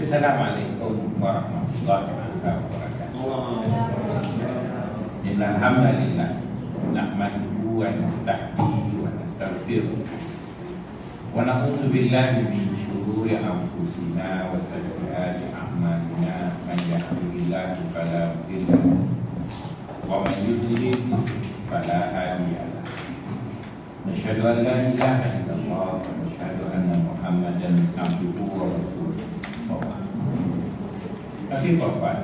Assalamualaikum warahmatullahi wabarakatuh. Innal hamdalillah nahmaduhu wa nasta'inu wa nastaghfiruh wa na'udzu billahi min shururi anfusina wa sayyiati a'malina man yahdihillahu fala mudilla lahu wa man yudlil fala hadiya lahu. Nasyhadu an la ilaha illallah wa nasyhadu anna Muhammadan abduhu wa rasuluh. Terima kasih Bapak.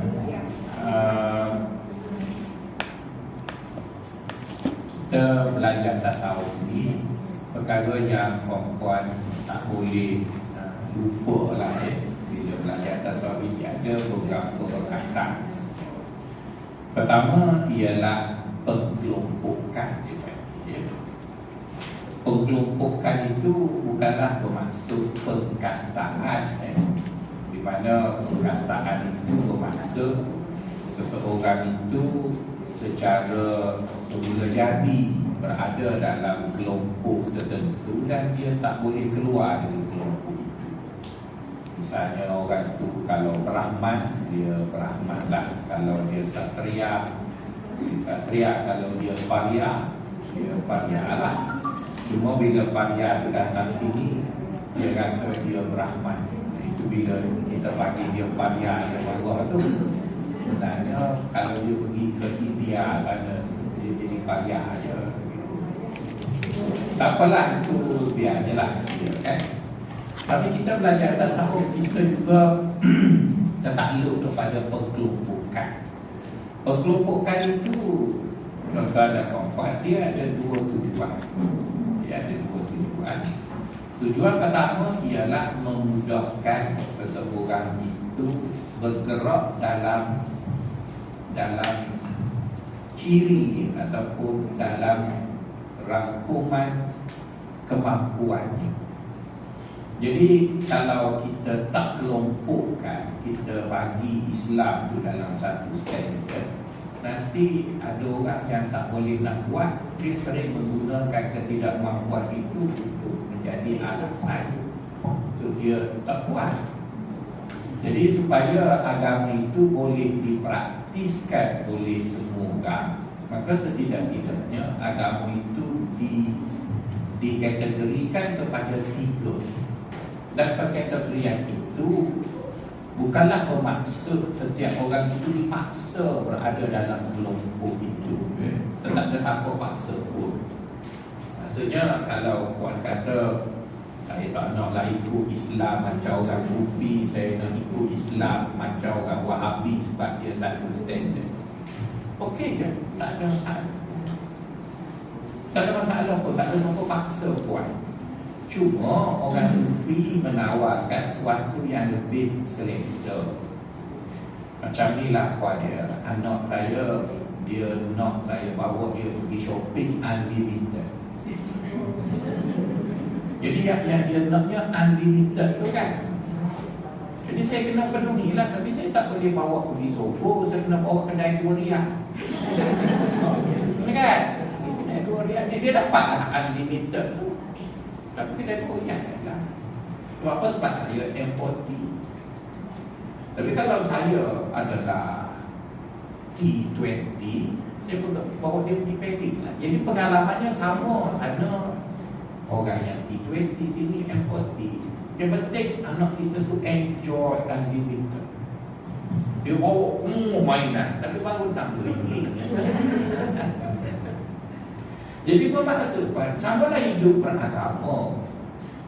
Kita belajar tasawuf ni perkara yang perempuan tak boleh lupa lah bila belajar tasawuf ni ada beberapa asas. Pertama ialah pengkelompokan. Pengkelompokan itu bukanlah bermaksud pengkastaan, di mana pengkastaan itu bermaksud seseorang itu secara semula jadi berada dalam kelompok tertentu dan dia tak boleh keluar dari kelompok itu. Misalnya orang itu kalau Brahman, dia Brahman lah. Kalau dia Satria, dia Satria. Kalau dia Parya, dia Parya lah. Cuma bila Parya itu datang sini, dia rasa dia Brahman. Itu bila kita bagi dia Parya yang bawah tu, sebenarnya kalau dia pergi ke India sana, dia jadi Parya je. Tak apalah, itu biar je lah, kan? Tapi kita belajar tasawuf, kita juga tertakluk kepada pengkelompokan. Pengkelompokan itu tuan-tuan dan puan-puan, dia ada dua tujuan. Tujuan pertama ialah memudahkan seseorang itu bergerak dalam ciri ataupun dalam rangkuman kemampuannya. Jadi kalau kita tak kelompokkan, kita bagi Islam itu dalam satu standard, nanti ada orang yang tak boleh nak buat, dia sering menggunakan ketidakmampuan itu untuk menjadi alasan untuk dia tak buat. Jadi supaya agama itu boleh dipraktiskan oleh semua orang, maka setidak-tidaknya agama itu dikategorikan kepada tiga. Dan pengkategorian itu bukanlah bermaksud setiap orang itu dipaksa berada dalam kelompok itu. Tak ada siapa paksa pun. Maksudnya kalau puan kata saya tak naklah ikut Islam macam orang Sufi, saya nak ikut Islam macam orang Wahabi sebab dia satu standard. Okey je, tak ada masalah. Tak ada masalah pun, tak ada siapa paksa puan. Cuma orang Sufi menawarkan sesuatu yang lebih selesa. Macam ni lah puan dia, anak saya, dia nak saya bawa dia pergi shopping unlimited. Jadi yang dia naknya unlimited tu kan. Jadi saya kena penuhi lah, tapi saya tak boleh bawa pergi Soho, saya kena bawa kedai 2 riyal. Kan? Kedai 2 riyal, dia dapat lah unlimited tu. Tapi kedai 2 riyal kan. Sebab apa? Sebab saya M40. Tapi kalau saya adalah T20, saya pun bawa dia pergi Paris lah. Jadi pengalamannya sama sana. Orang yang T20 sini M40. Yang penting anak kita tu enjoy unlimited. Dia bawa mainan, tapi baru RM60. Jadi bermaksud kan, samalah hidup beragama.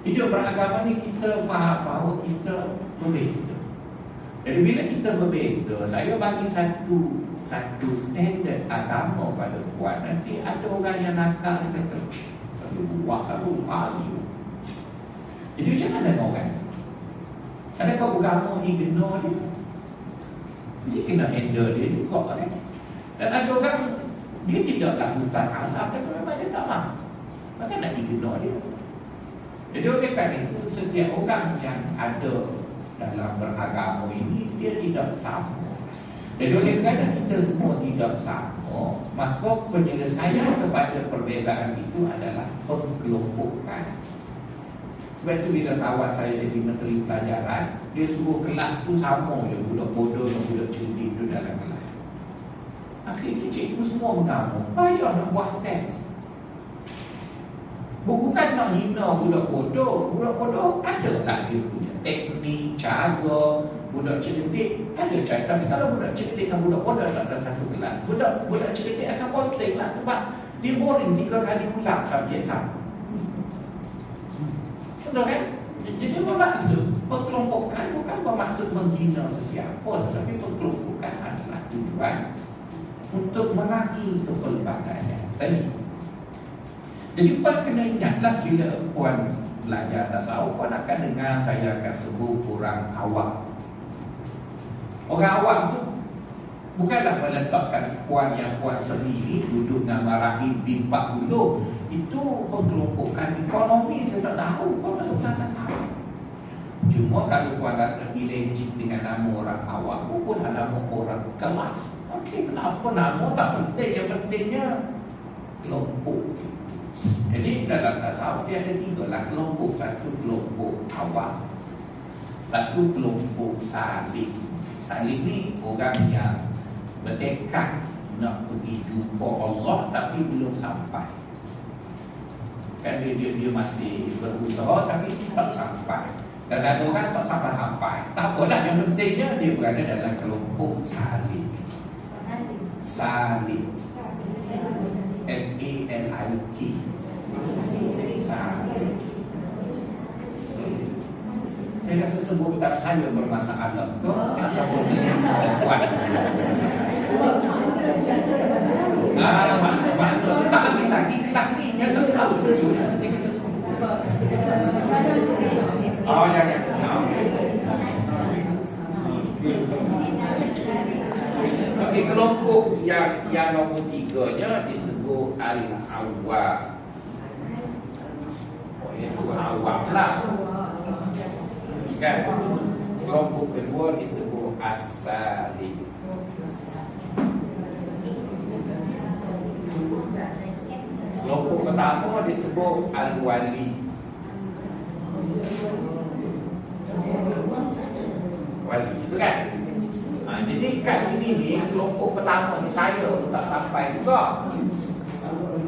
Hidup beragama ni kita faham bahawa kita berbeza. Jadi bila kita berbeza, saya bagi satu standard agama pada puan. Nanti ada orang yang nakal kata buah aku malu. Jadi macam mana dengan orang? Adakah agama ignore dia? Mesti kena handle dia juga kan? Dan ada orang dia tidak lakukan azab, tapi memang dia tak mahu. Maka nak ignore dia. Jadi oleh kerana itu setiap orang yang ada dalam beragama ini dia tidak sama. Jadi oleh kerana kita semua tidak sama, maka penyelesaian kepada perbezaan itu adalah pengkelompokan. Sebab itu bila kawan saya jadi menteri pelajaran, dia suruh kelas tu sama je, budak bodoh dan budak cerdik tu dalam kelas. Akhirnya cikgu semua mengamuk, payah nak buat test. Bukan nak hina budak bodoh. Budak bodoh ada lah dia punya teknik, cara. Budak cerdik ada cara. Tapi kalau budak cerdik dan budak bodoh tak ada satu kelas, budak cerdik akan ponteng lah. Sebab dia boring 3 kali ulang subjek sama. Betul kan? Jadi bermaksud perkelompokan bukan bermaksud menghina sesiapa, tetapi perkelompokan adalah tujuan untuk meraih kepelbagaian tadi. Jadi puan kena ingatlah bila puan belajar tasawuf, puan akan dengar saya akan sebut orang awam. Orang awam tu bukanlah meletakkan puan yang puan sendiri duduk dengan marahin bimpak dulu. Itu perkelompokan ekonomi, saya tak tahu puan masuk dalam tasawuf. Cuma kalau puan rasa illegit dengan nama orang awam, pun nama orang kelas. Okey, kenapa nama tak penting, yang pentingnya kelompok. Jadi dalam tasawuf dia ada 3 lah kelompok. Satu kelompok awam, satu kelompok salik. Salik ni orang yang bertekad nak pergi jumpa Allah tapi belum sampai. Kan dia masih berusaha tapi tak sampai. Dan ada orang tak sampai-sampai. Tak apalah, yang pentingnya dia berada dalam kelompok salik. Salik, S-A-L-I-K. Salik. Saya rasa sebutan saya bermasalah. Macam buat. Mana tak ambil lagi ni yang tak tahu betul. Oh, jangan. Okey, kelompok yang nombor 3-nya disebut al-awwam. Oh, itu awam lah. Kan? Kelompok kedua disebut as-salik. Kelompok pertama disebut al-wali. Wali itu kan? Jadi kat sini ni kelompok pertama ni saya tak sampai juga.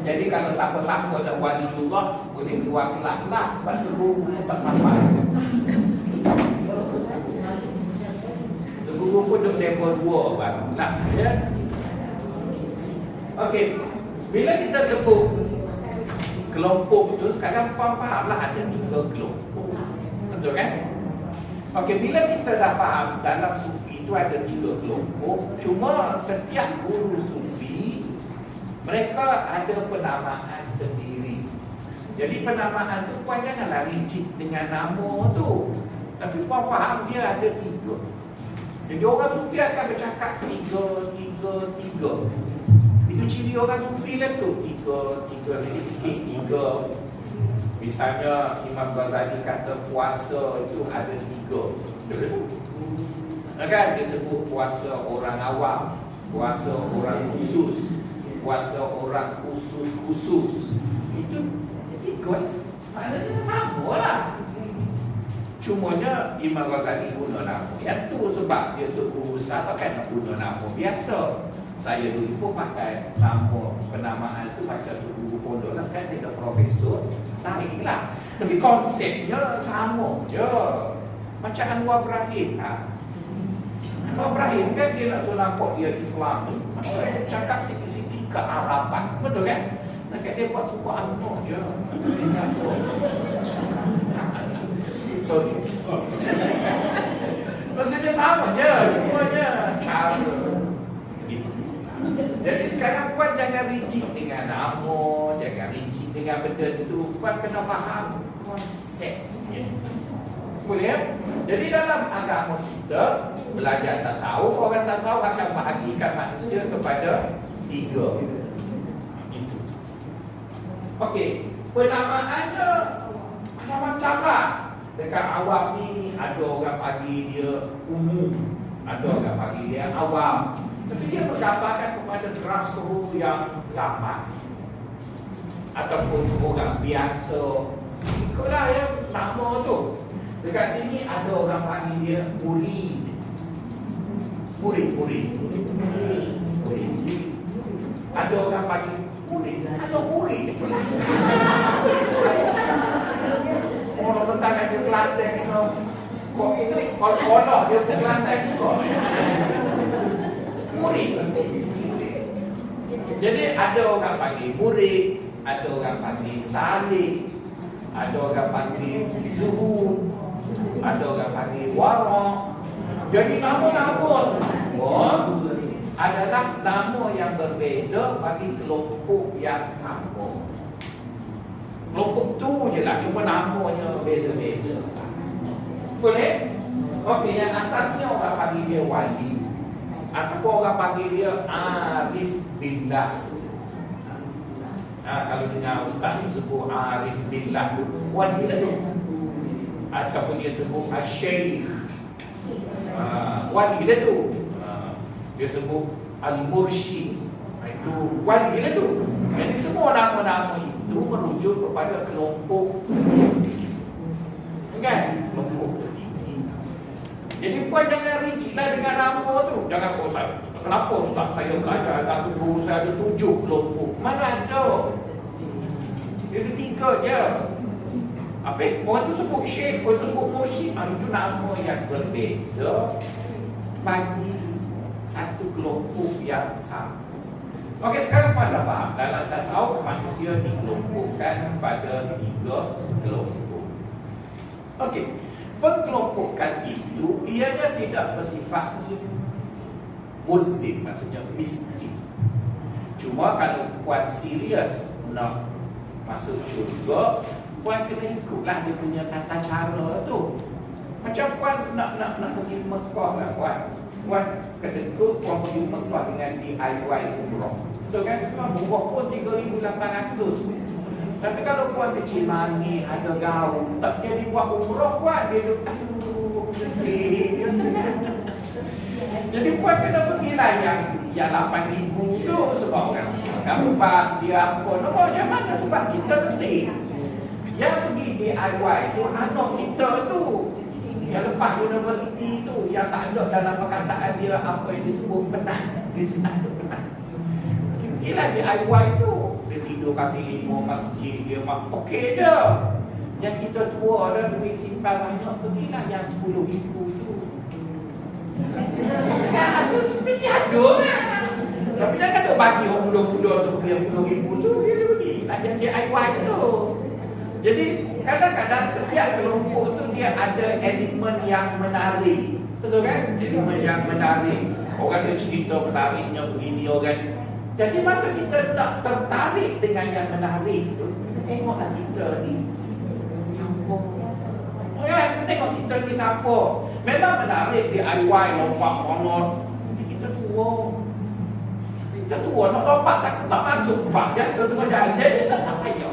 Jadi kalau siapa-siapa dah waliullah boleh keluar kelas lah, sebab tu guru pun tak sampai. Guru pun duduk level 2 baru lah, ya. Okey, bila kita sebut kelompok tu, sekarang faham lah ada 3 kelompok. Betul kan? Okey, bila kita dah faham dalam sufi itu ada 3 kelompok, cuma setiap guru sufi mereka ada penamaan sendiri. Jadi penamaan tu puan janganlah rigid dengan nama tu, tapi puan faham dia ada 3. Jadi orang sufi akan bercakap 3. Itu ciri orang sufi lah tu. 3 sikit-sikit 3. Misalnya Imam Ghazali kata puasa itu ada 3. Betul? Kan dia sebut puasa orang awam, puasa orang khusus, puasa orang khusus. Itu 3. Maknanya sama lah. Cumanya Imam Ghazali guna nama yang tu sebab dia tu guru besar, takkan nak guna nama biasa. Saya dulu pun pakai nama penamaan tu pakai guru pondok lah. Sekarang saya dah profesor, naiklah. Tapi konsepnya sama je. Macam Anwar Ibrahim lah. Anwar Ibrahim kan dia nak nampak dia Islam ni, dia cakap sikit-sikit kearaban. Betul kan? Dekat dia buat sebuah Anwar je. Sorry. Maksudnya sama je, cumanya cara. Jadi sekarang puan jangan rigid dengan nama, jangan rigid dengan benda tu. Puan kena faham konsepnya. Boleh? Jadi dalam agama kita belajar tasawuf, orang tasawuf akan bahagikan manusia kepada 3. Itu. Okey, penamaannya macam-macam lah. Dekat awam ni ada orang panggil dia umum, ada orang panggil dia awam. Tapi dia menggambarkan kepada grassroots yang lambat ataupun orang biasa Ikutlah ya nama tu. Dekat sini ada orang panggil dia murid. Murid. Ada orang panggil murid. Ada murid itu lah. Orang tentang ada Kelantan ni kalau dia ke Kelantan juga. Murid. Jadi ada orang panggil murid, ada orang panggil salik, ada orang panggil zuhud, ada orang panggil wara. Jadi nama-nama adalah nama yang berbeza bagi kelompok yang sama. Kelompok tu je lah, cuma namanya beza-beza. Boleh? Okey, yang atasnya orang panggil dia wali, ataupun orang panggil dia arif billah. Kalau dengar ustaz ni sebut arif billah tu, wali lah tu. Ataupun dia sebut asy-syaikh, wali dia tu. Dia sebut al-mursyid, itu wali dia tu. Jadi semua nama-nama itu merujuk kepada kelompok kan? Kelompok tertinggi. Jadi puan jangan rincilah dengan nama tu. Jangan bosan. Kenapa ustaz saya belajar satu guru saya ada 7 kelompok? Mana ada? Dia ada 3 je. Apa? Orang tu sebut syekh, orang tu sebut mursyid. Itu nama yang berbeza bagi satu kelompok yang sama. Okey, sekarang puan dah faham. Dalam tasawuf manusia dikelompokkan pada 3 kelompok. Okey, pengkelompokan itu ianya tidak bersifat mulzim, maksudnya mesti. Cuma kalau puan serius nak masuk syurga, puan kena ikutlah dia punya tata cara tu. Macam puan nak pergi Mekah lah puan. Puan kena ikut puan pergi Mekah dengan DIY umrah. Betul kan? Umrah pun 3,800. Tapi kalau puan kecil manis, ada gaun, tak jadi buat umrah puan, dia duduk jadi puan kena pergilah yang 8,000 tu, sebab orang kampas dia pun macam mana, sebab kita tertib. Yang pergi DIY tu anak kita tu, yang lepas universiti tu, yang tak ada dalam perkataan dia apa yang disebut penat. Dia tak ada penat. Pergilah DIY tu. Dia tidur kaki 5 masjid, dia okey je. Yang kita tua dah duit simpan banyak, pergilah yang 10,000 tu. Mesti ada kan. Tapi jangan tak bagi orang muda-muda tu pergi yang 10,000 tu, dia pergi nak yang DIY tu. Jadi kadang-kadang setiap kelompok tu dia ada elemen yang menarik. Betul kan? Elemen yang menarik. Orang dia cerita menariknya begini orang. Jadi masa kita nak tertarik dengan yang menarik tu, kita tengoklah kita ni siapa. Kita tengok kita ni siapa. Memang menarik DIY, lompat konot. Tapi kita tua. Kita tua nak lompat tak masuk. Dia tengok jalan. Jadi tak payah.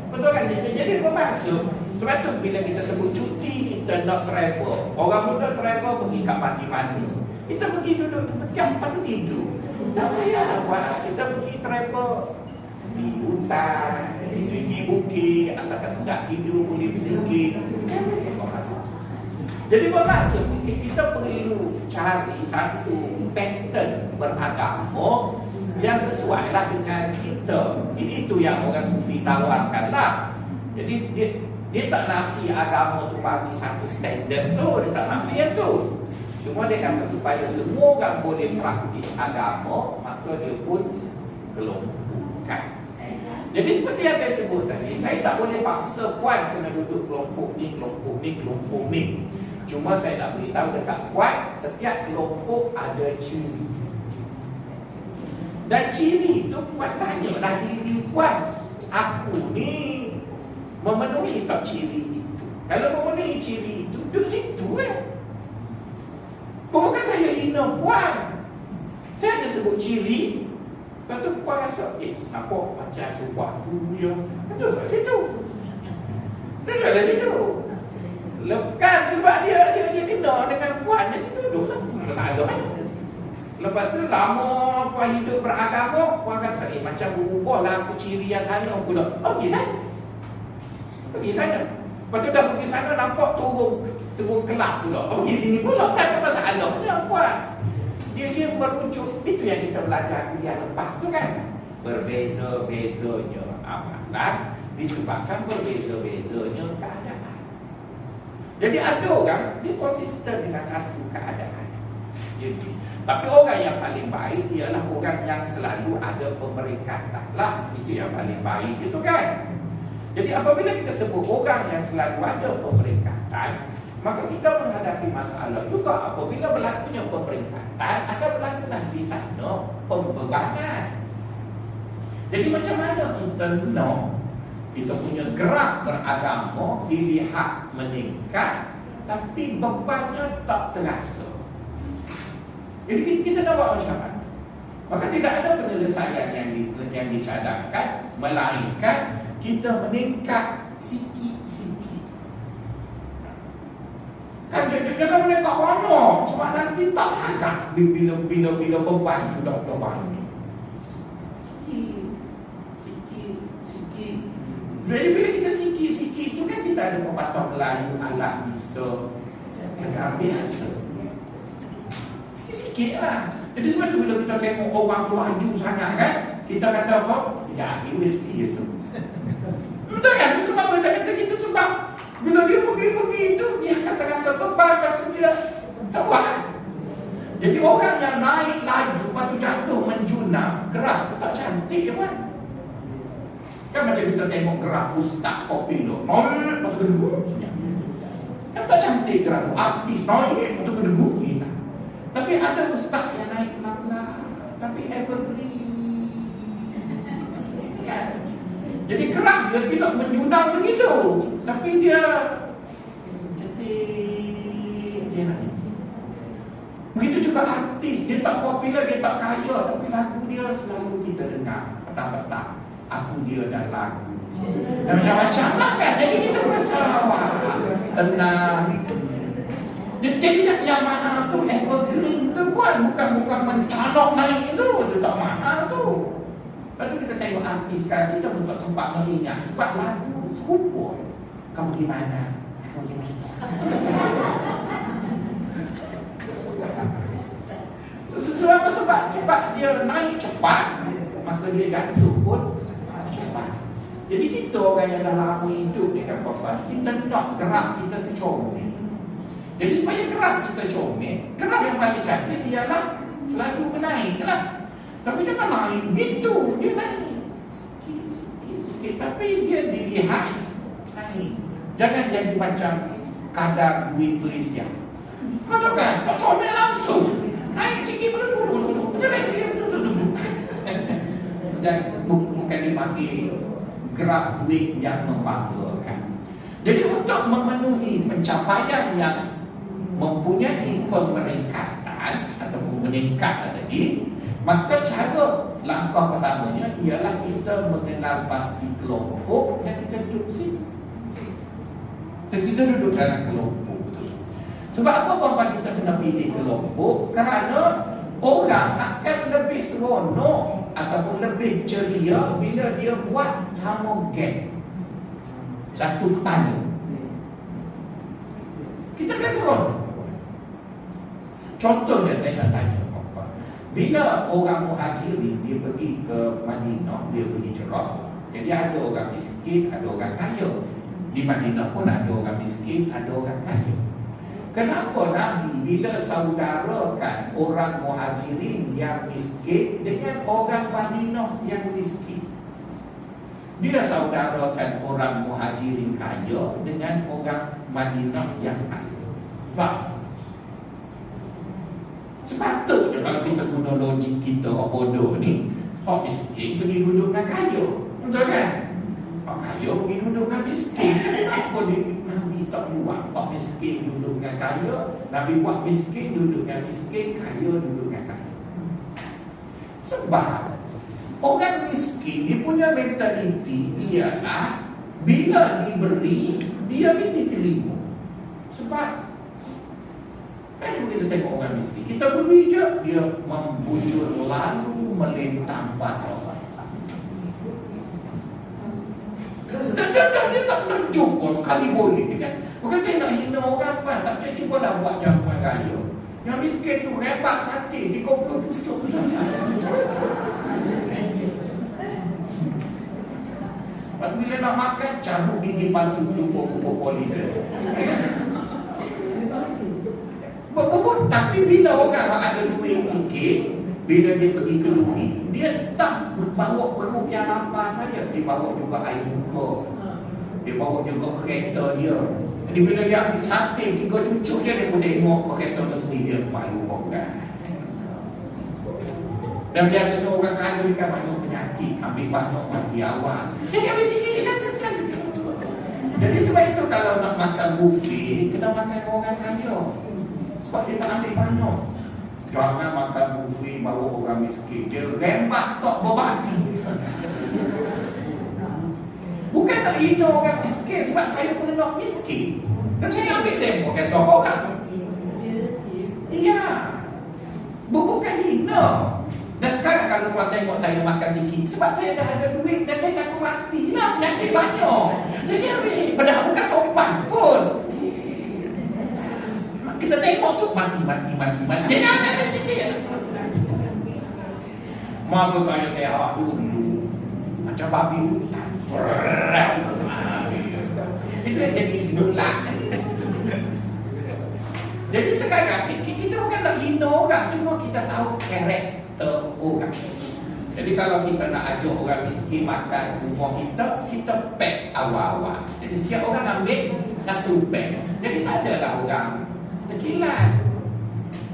Betul kan? Jadi bermaksud. Sebab tu bila kita sebut cuti, kita nak travel. Orang muda travel pergi kat mati-mati. Kita pergi duduk pejam, lepas tu tidur. Tak payah buat. Kita pergi travel di hutan, di bukit, asalkan sedap tidur, boleh berzikir. Jadi bermaksud kita perlu cari satu pattern beragama yang sesuai lah dengan kita. Itu yang orang sufi tawarkan lah. Jadi dia tak nafi agama tu bagi satu standard tu. Dia tak nafi yang tu. Cuma dia kata supaya semua orang boleh praktis agama, maka dia pun kelompokkan. Jadi seperti yang saya sebut tadi, saya tak boleh paksa puan kena duduk kelompok ni, kelompok ni, kelompok ni. Cuma saya nak beritahu dekat puan, setiap kelompok ada ciri. Dan ciri itu puan tanyalah diri puan, aku ni memenuhi tak ciri itu? Kalau memenuhi ciri itu, duduk situ kan? Bukan saya hina puan. Saya hanya sebut ciri. Lepas tu puan rasa, kenapa macam subah tu ya? Duduk kat situ. Duduk kat situ. Lepas sebab dia kena dengan puan, jadi duduk lah. Masalah kan? Lepas tu lama apa hidup beragama, orang rasa macam berubah lah aku ciri yang sana pula. Pergi sana. Pergi sana. Lepas tu dah pergi sana nampak turun kelas pula. Pergi sini pula, tak ada masalah. Dia buat. Dia merujuk. Itu yang kita belajar kuliah lepas tu kan. Berbeza-bezanya amalan disebabkan berbeza-bezanya keadaan. Jadi ada orang dia konsisten dengan satu keadaan. Jadi, tapi orang yang paling baik ialah orang yang selalu ada pemeringkatan lah. Itu yang paling baik itu kan. Jadi apabila kita sebut orang yang selalu ada pemeringkatan, maka kita menghadapi masalah juga. Apabila berlakunya pemeringkatan, akan berlakulah di sana pembebanan. Jadi macam mana kita nak kita punya gerak beragama dilihat meningkat, tapi bebannya tak terasa. Jadi kita nak buat macam mana? Maka tidak ada penyelesaian yang dicadangkan, melainkan kita meningkat sikit-sikit. Kan jangan meningkat banyak, sebab nanti tak agak bila beban sudah banyak. Sikit. Jadi bila kita sikit-sikit itu kan kita ada pepatah Melayu ala bisa agak biasa. Sikit-sikit lah. Jadi sebab tu bila kita tengok orang tu laju sangat kan, kita kata apa? Ya, dia mesti itu. Betul kan? Sebab kita kata gitu sebab bila dia pergi-pergi itu, dia akan terasa beban, macam dia tak buat. Jadi orang yang naik laju, lepas tu jatuh menjunang, gerak tu tak cantik kan? Kan macam kita tengok gerak ustaz popular, naik, lepas tu kedua. Kan tak cantik gerak tu, artis naik, lepas tu kedua. Tapi ada ustaz yang naik pelan-pelan, tapi evergreen. Kan? Jadi gerak dia tidak menjunang begitu, tapi dia cantik, dia naik. Begitu juga artis, dia tak popular, dia tak kaya, tapi lagu dia selalu kita dengar petang-petang. Aku dia dan lagu. Dan macam-macam lah kan. Jadi kita rasa tenang. Jadi yang mana tu evergreen tu bukan mencanok naik itu tak mana tu. Lepas tu kita tengok artis sekarang, kita pun tak sempat mengingat sebab lagu serupa. Kamu di mana? Kamu di mana? Sebab dia naik cepat, maka dia jatuh pun cepat. Jadi kita orang yang dah lama hidup ni kan Bapak, kita nak gerak kita tu comel. Jadi supaya gerak kita comel, gerak yang paling cantik ialah selalu menaik lah. Tapi dia kan naik gitu, dia naik sikit, tapi dia dilihat naik. Jangan jadi macam kadar duit Malaysia. Betul kan? Tak comel langsung. Naik sikit duduk. Naik sikit duduk. Dan bukan dipanggil gerak duit yang membanggakan. Jadi untuk memenuhi pencapaian yang mempunyai pemeringkatan ataupun meningkat tadi, maka cara langkah pertamanya ialah kita mengenal pasti kelompok yang kita duduk situ. Kita duduk dalam kelompok betul. Sebab apa Bapak kita kena pilih kelompok? Kerana orang akan lebih seronok ataupun lebih ceria bila dia buat sama geng, satu kepala. Kita kan seronok. Contohnya saya nak tanya Bapak, bila orang muhajirin dia pergi ke Madinah, dia pergi ceras. Jadi ada orang miskin, ada orang kaya. Di Madinah pun ada orang miskin, ada orang kaya. Kenapa Nabi bila saudarakan orang muhajirin yang miskin dengan orang Madinah yang miskin? Dia saudarakan orang muhajirin kaya dengan orang Madinah yang kaya. Sepatutnya kalau kita guna logik kita orang bodoh ni, orang miskin pergi duduk dengan kaya. Betul kan? Orang kaya pergi duduk dengan miskin. Kenapa Nabi tak buat orang miskin duduk dengan kaya? Nabi buat miskin duduk dengan miskin, kaya duduk dengan kaya. Sebab orang miskin dia punya mentaliti ialah bila diberi, dia mesti terima. Sebab Kan kita tengok orang miskin, kita beri je, dia membujur lalu melintang patah. Dia tak pernah jumpa sekali boleh kan. Bukan saya nak hina orang apa, tak saya cubalah buat jampan raya. Yang miskin tu rebat sate, dia kopel cucuk tu sana. Lepas bila nak makan, cabut gigi palsu lupa pupuk poli dia. Tapi bila orang ada duit sikit, bila dia pergi ke Luri, dia tak bawa perut yang lapar saja, dia bawa juga air muka, dia bawa juga kereta dia. Jadi bila dia ambil sate 3 cucuk dia pun tengok kereta tu sendiri, dia malu orang. Dan biasanya orang kaya ni kan banyak penyakit, ambil banyak mati awal. Jadi ambil sikit dan sekan. Jadi sebab itu kalau nak makan buffet, kena makan orang kaya. Sebab dia tak ambil banyak. Jangan makan buffet bawa orang miskin, dia rembat tak berbagi. Bukan tak hina orang miskin, sebab saya pun nak miskin. Dan saya ambil sembok ke seorang orang. Iya. Bukan hina. Dan sekarang kalau tuan tengok saya makan sikit, sebab saya dah ada duit dan saya takut mati lah, penyakit banyak. Jadi ambil, padahal bukan sopan pun. Kita tengok tu mati. Jadi ada sikit. Masa saya sehat dulu, macam babi hutan. Itu yang jadi nulak. Jadi sekarang kita bukan nak hina orang, cuma kita tahu karakter orang. Jadi kalau kita nak ajak orang miskin makan rumah kita pack awal-awal. Jadi setiap orang ambil 1 pack. Jadi tak adalah orang terkilat.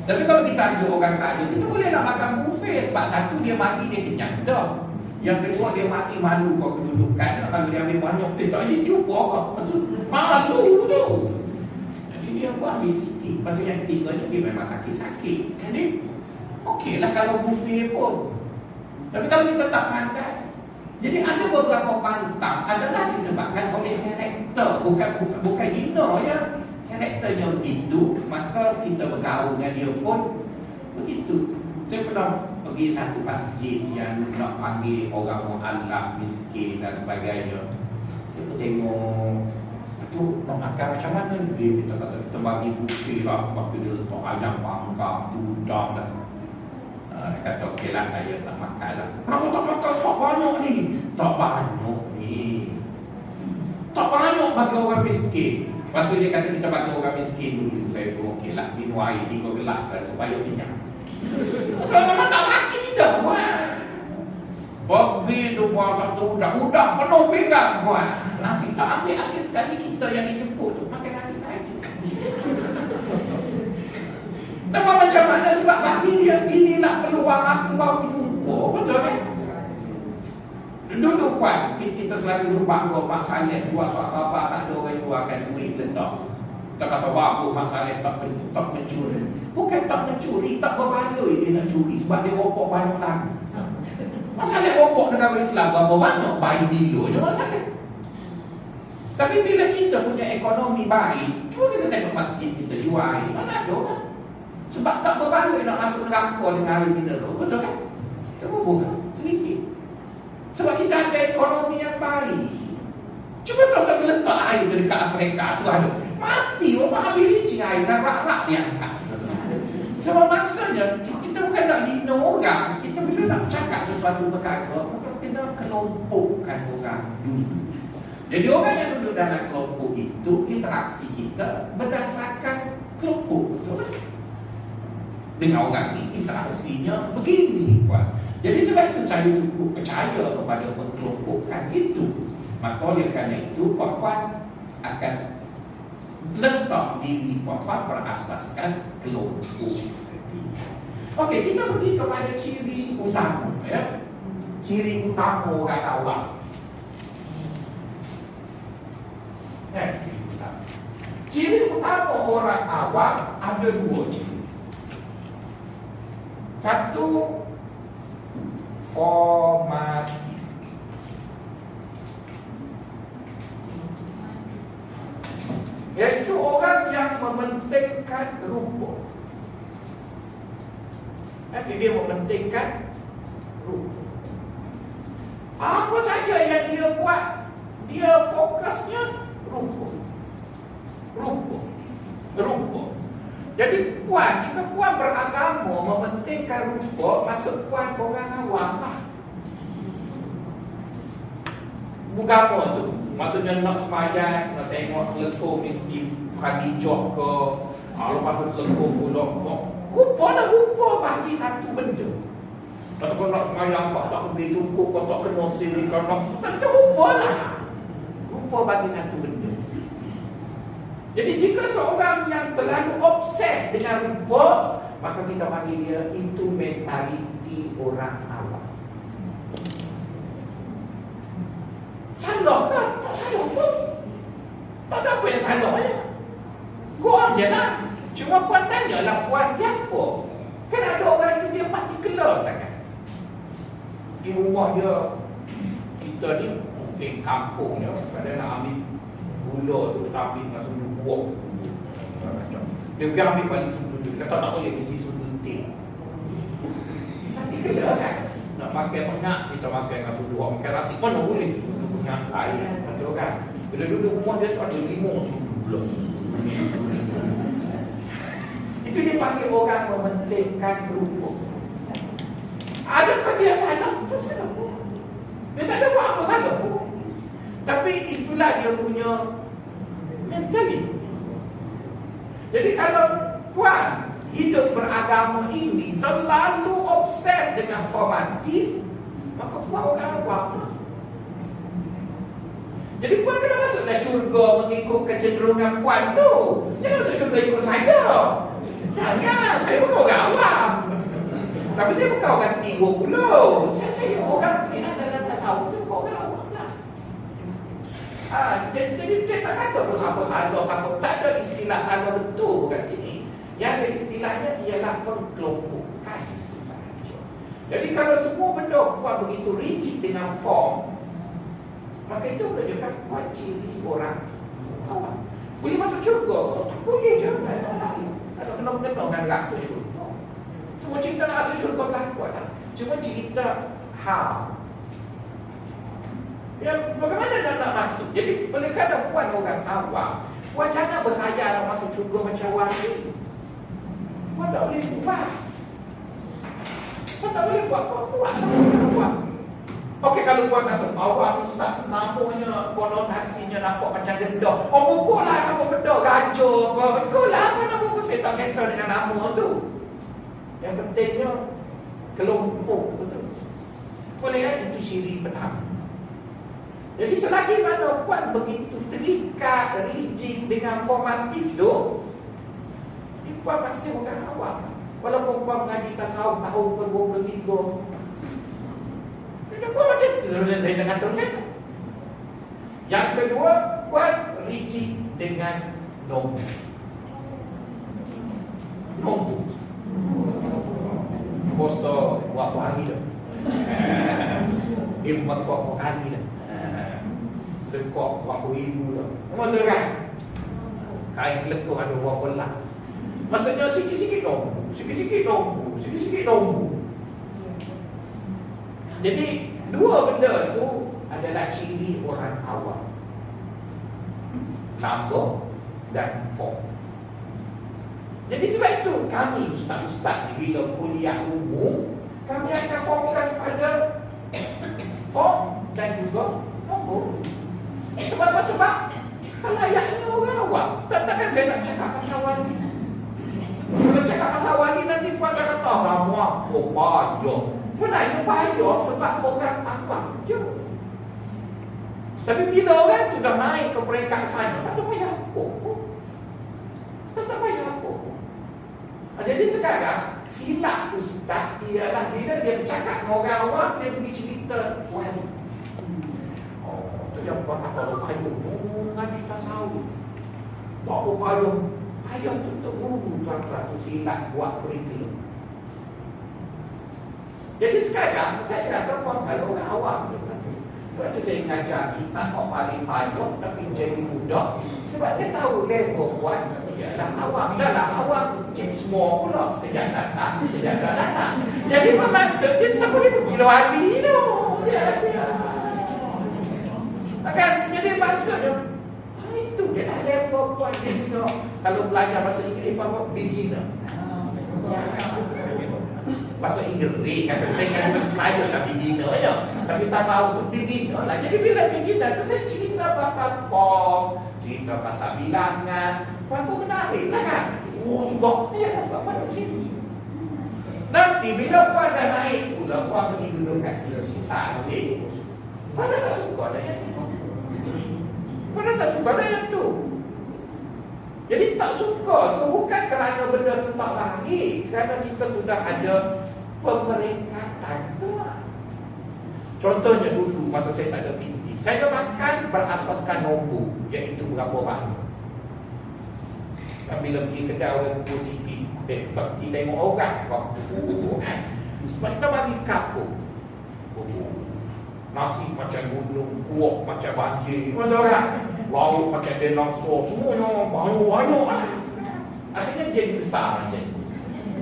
Tapi kalau kita ajak orang kaya, kita boleh nak makan buffet. Sebab satu dia mati, dia kenyang dah. Yang kedua dia mati malu kau kedudukan. Kalau dia ambil banyak, dia tak boleh jumpa kau. Malu tu. Jadi dia buat ambil sikit. Lepas tu yang ketiganya dia memang sakit-sakit. Jadi okeylah kalau buffet pun. Tapi kalau kita tak makan, jadi ada beberapa pantang adalah disebabkan oleh karakter. Bukan hina ya. Karakternya begitu, maka kita bergaul dengan dia pun begitu. Saya pernah pergi satu masjid yang nak panggil orang mu'alaf, miskin dan sebagainya. Saya pun tengok, itu nak makan macam mana? Dia kata kita bagi buffet lah, sebab dia letak ayam panggang, udang dan dia kata okeylah saya tak makan lah. Kenapa tak makan? Tak banyak ni. Tak banyak ni. Tak banyak bagi orang miskin. Lepas tu dia kata kita bantu orang miskin dulu. Saya pun okeylah, minum air 3 gelas supaya kenyang. Saya memang tak laki dah buat. Pergi tu buat satu udang penuh pinggang buat. Nasi tak ambil akhir sekali kita yang dijemput tu makan nasi saya. Nampak macam mana sebab bagi dia inilah peluang aku baru jumpa. Betul kan? Dulu kan kita selalu bangga Mak Saleh jual suat khabar, tak ada orang jualkan duit letak. Kita kata bagus Mak Saleh tak mencuri. Bukan tak mencuri, tak berbaloi dia nak curi sebab dia rokok banyak lagi. Mak Saleh rokok negara Islam berapa banyak? Baik dulu je Mak Saleh. Tapi bila kita punya ekonomi baik, cuba kita tengok masjid kita jual, mana ada orang. Sebab tak berbaloi nak masuk neraka dengan air mineral, betul kan? Cuba bukan, sedikit. Sebab kita ada ekonomi yang baik. Cuba kalau letak air tu dekat Afrika, suara mati, orang ambil licin air dan rak-rak dia angkat. Sebab maksudnya, kita bukan nak hina orang. Kita bila nak cakap sesuatu perkara, kita kena kelompokkan orang dulu. Jadi orang yang duduk dalam kelompok itu, interaksi kita berdasarkan kelompok. Betul? Dengan orang ini, interaksinya begini. Jadi sebab itu saya cukup percaya kepada pengelompokan itu. Maka oleh kerana itu, puan-puan akan letak diri puan-puan berasaskan kelompok. Okey, kita pergi kepada ciri utama, ya. Ciri utama orang awam. Ciri utama orang awam ada 2 ciri. Satu, formatif. Iaitu orang yang mementingkan rupa. Tapi dia mementingkan rupa. Apa saja yang dia buat, dia fokusnya rupa. Rupa. Jadi puan, jika puan beragama mementingkan rupa, maksud puan orang awam lah. Bukan apa tu. Maksudnya nak semayang, nak tengok lekuk mesti Khadijah ke, lepas tu lekuk pula kok. Rupa bagi satu benda. Tak kau nak semayang, tak boleh cukup, kau tak kena sini, kau tak rupa lah. Rupa bagi satu benda. Jadi jika seorang yang terlalu obses dengan rupa, maka kita panggil dia itu mentaliti orang awam. Salah kan? Tak salah pun. Tak ada apa yang salah ya. Puan je lah. Cuma puan tanyalah puan siapa. Kan ada orang tu dia particular sangat. Di rumah dia, kita ni mungkin kampung dia, kadang nak ambil gula tu, tapi nak sudu buah. Dia pergi ambil balik sudu tu. Dia kata tak boleh mesti sudu teh. Particular kan? Nak makan minyak, kita makan dengan sudu. Makan nasi mana boleh. Dengan air, betul kan? Bila duduk rumah dia tu ada 5 sudu gula. Itu dia panggil orang mementingkan rupa. Adakah dia salah? Tak salah pun. Dia tak ada buat apa salah pun. Tapi itulah dia punya mentaliti. Jadi kalau puan hidup beragama ini terlalu obses dengan formatif, maka puan orang awam. Jadi puan kena masuklah syurga mengikut kecenderungan puan tu. Jangan masuk syurga ikut saya. Jangan, saya bukan orang awam. Tapi saya bukan orang Timur pula. Saya orang minat dalam tasawuf. Saya bukan orang awam lah. Jadi saya tak kata pun siapa salah, siapa tak ada istilah salah betul kat sini. Yang ada istilahnya ialah pengkelompokan. Jadi kalau semua benda buat begitu rigid dengan form, maka itu menunjukkan kuat ciri orang awam. Boleh masuk syurga? Boleh je. Tak ada masalah. Kalau kena-kena dengan rasa syurga. Semua cerita nak rasa syurga berlaku tak? Cuma cerita how. Ya, bagaimana nak masuk? Jadi, boleh kata puan orang awam, puan jangan berkhayal nak masuk syurga macam wali. Puan tak boleh buat. Puan tak boleh buat apa-apa. Puan. Okey, kalau puan kata, awam Ustaz, namanya, konotasinya nampak macam benda. Oh, pukul lah nama benda, raja ke. Pukul lah apa nama pun, saya tak kisah dengan nama tu. Yang pentingnya, kelompok betul. Boleh kan? Itu ciri pertama. Jadi selagi mana puan begitu terikat, rigid dengan formatif tu, puan masih orang awam. Walaupun puan mengaji tasawuf tahun ke-23, dia buat macam tu sebenarnya saya nak katakan. Yang kedua, puan rigid dengan nombor. Puasa berapa hari dah? Dia berapa hari dah? Sekok berapa ribu dah? Betul kan? Kain kelekuk ada berapa lah? Maksudnya sikit-sikit nombor. Sikit-sikit nombor. Jadi dua benda itu adalah ciri orang awam. Number dan form. Jadi sebab itu kami ustaz-ustaz ni bila kuliah umum, kami akan fokus pada form dan juga nombor. Sebab apa? Sebab kalayaknya orang awam. Takkan saya nak cakap pasal wali. Kalau cakap pasal wali nanti puan akan kata ramuah, payah. Sebenarnya payah sebab orang awam je. Tapi bila orang tu dah naik ke peringkat sana, tak ada payah apa. Tak payah apa. Jadi sekarang silap ustaz ialah bila dia bercakap dengan orang awam, dia pergi cerita wali. Oh, tu yang buat apa payah ngaji tasawuf. Bawa payah tu untuk guru tuan-tuan tu silap buat kurikulum. Jadi sekarang saya rasa puan kalau orang awam je. Sebab tu saya mengajar kita kok paling payah tapi jadi mudah. Sebab saya tahu level kuat. Yalah awak dah lah, awak cip semua pula. Sejak datang. Jadi bermaksud kita boleh pergi wali tu. Ya. Kan jadi maksudnya itu dia dah level kuat dia. Kalau belajar bahasa Inggeris apa beginner. Bahasa Inggeris kata saya ingat saya lah beginner je. Tapi tak tahu tu beginner lah. Jadi bila beginner tu saya cerita pasal form, cerita pasal bilangan. Apa menarik lah kan? Oh sebab ya sebab pada sini. Nanti bila puan dah naik pula puan pergi duduk kat sini salib. Mana tak suka dah yang ni. Mana tak suka dah yang tu. Jadi tak suka tu bukan kerana benda tu tak baik, kerana kita sudah ada pemeringkatan tu. Contohnya dulu masa saya tak ada PT, saya makan berasaskan nombor, iaitu berapa banyak. Bila pergi kedai orang kubur sikit, kita tengok orang waktu kan. Sebab kita bagi kapur. Nasi macam gunung, kuah macam banjir. Macam orang lauk macam dinosaur, semuanya banyak-banyak lah. Akhirnya jadi besar macam tu.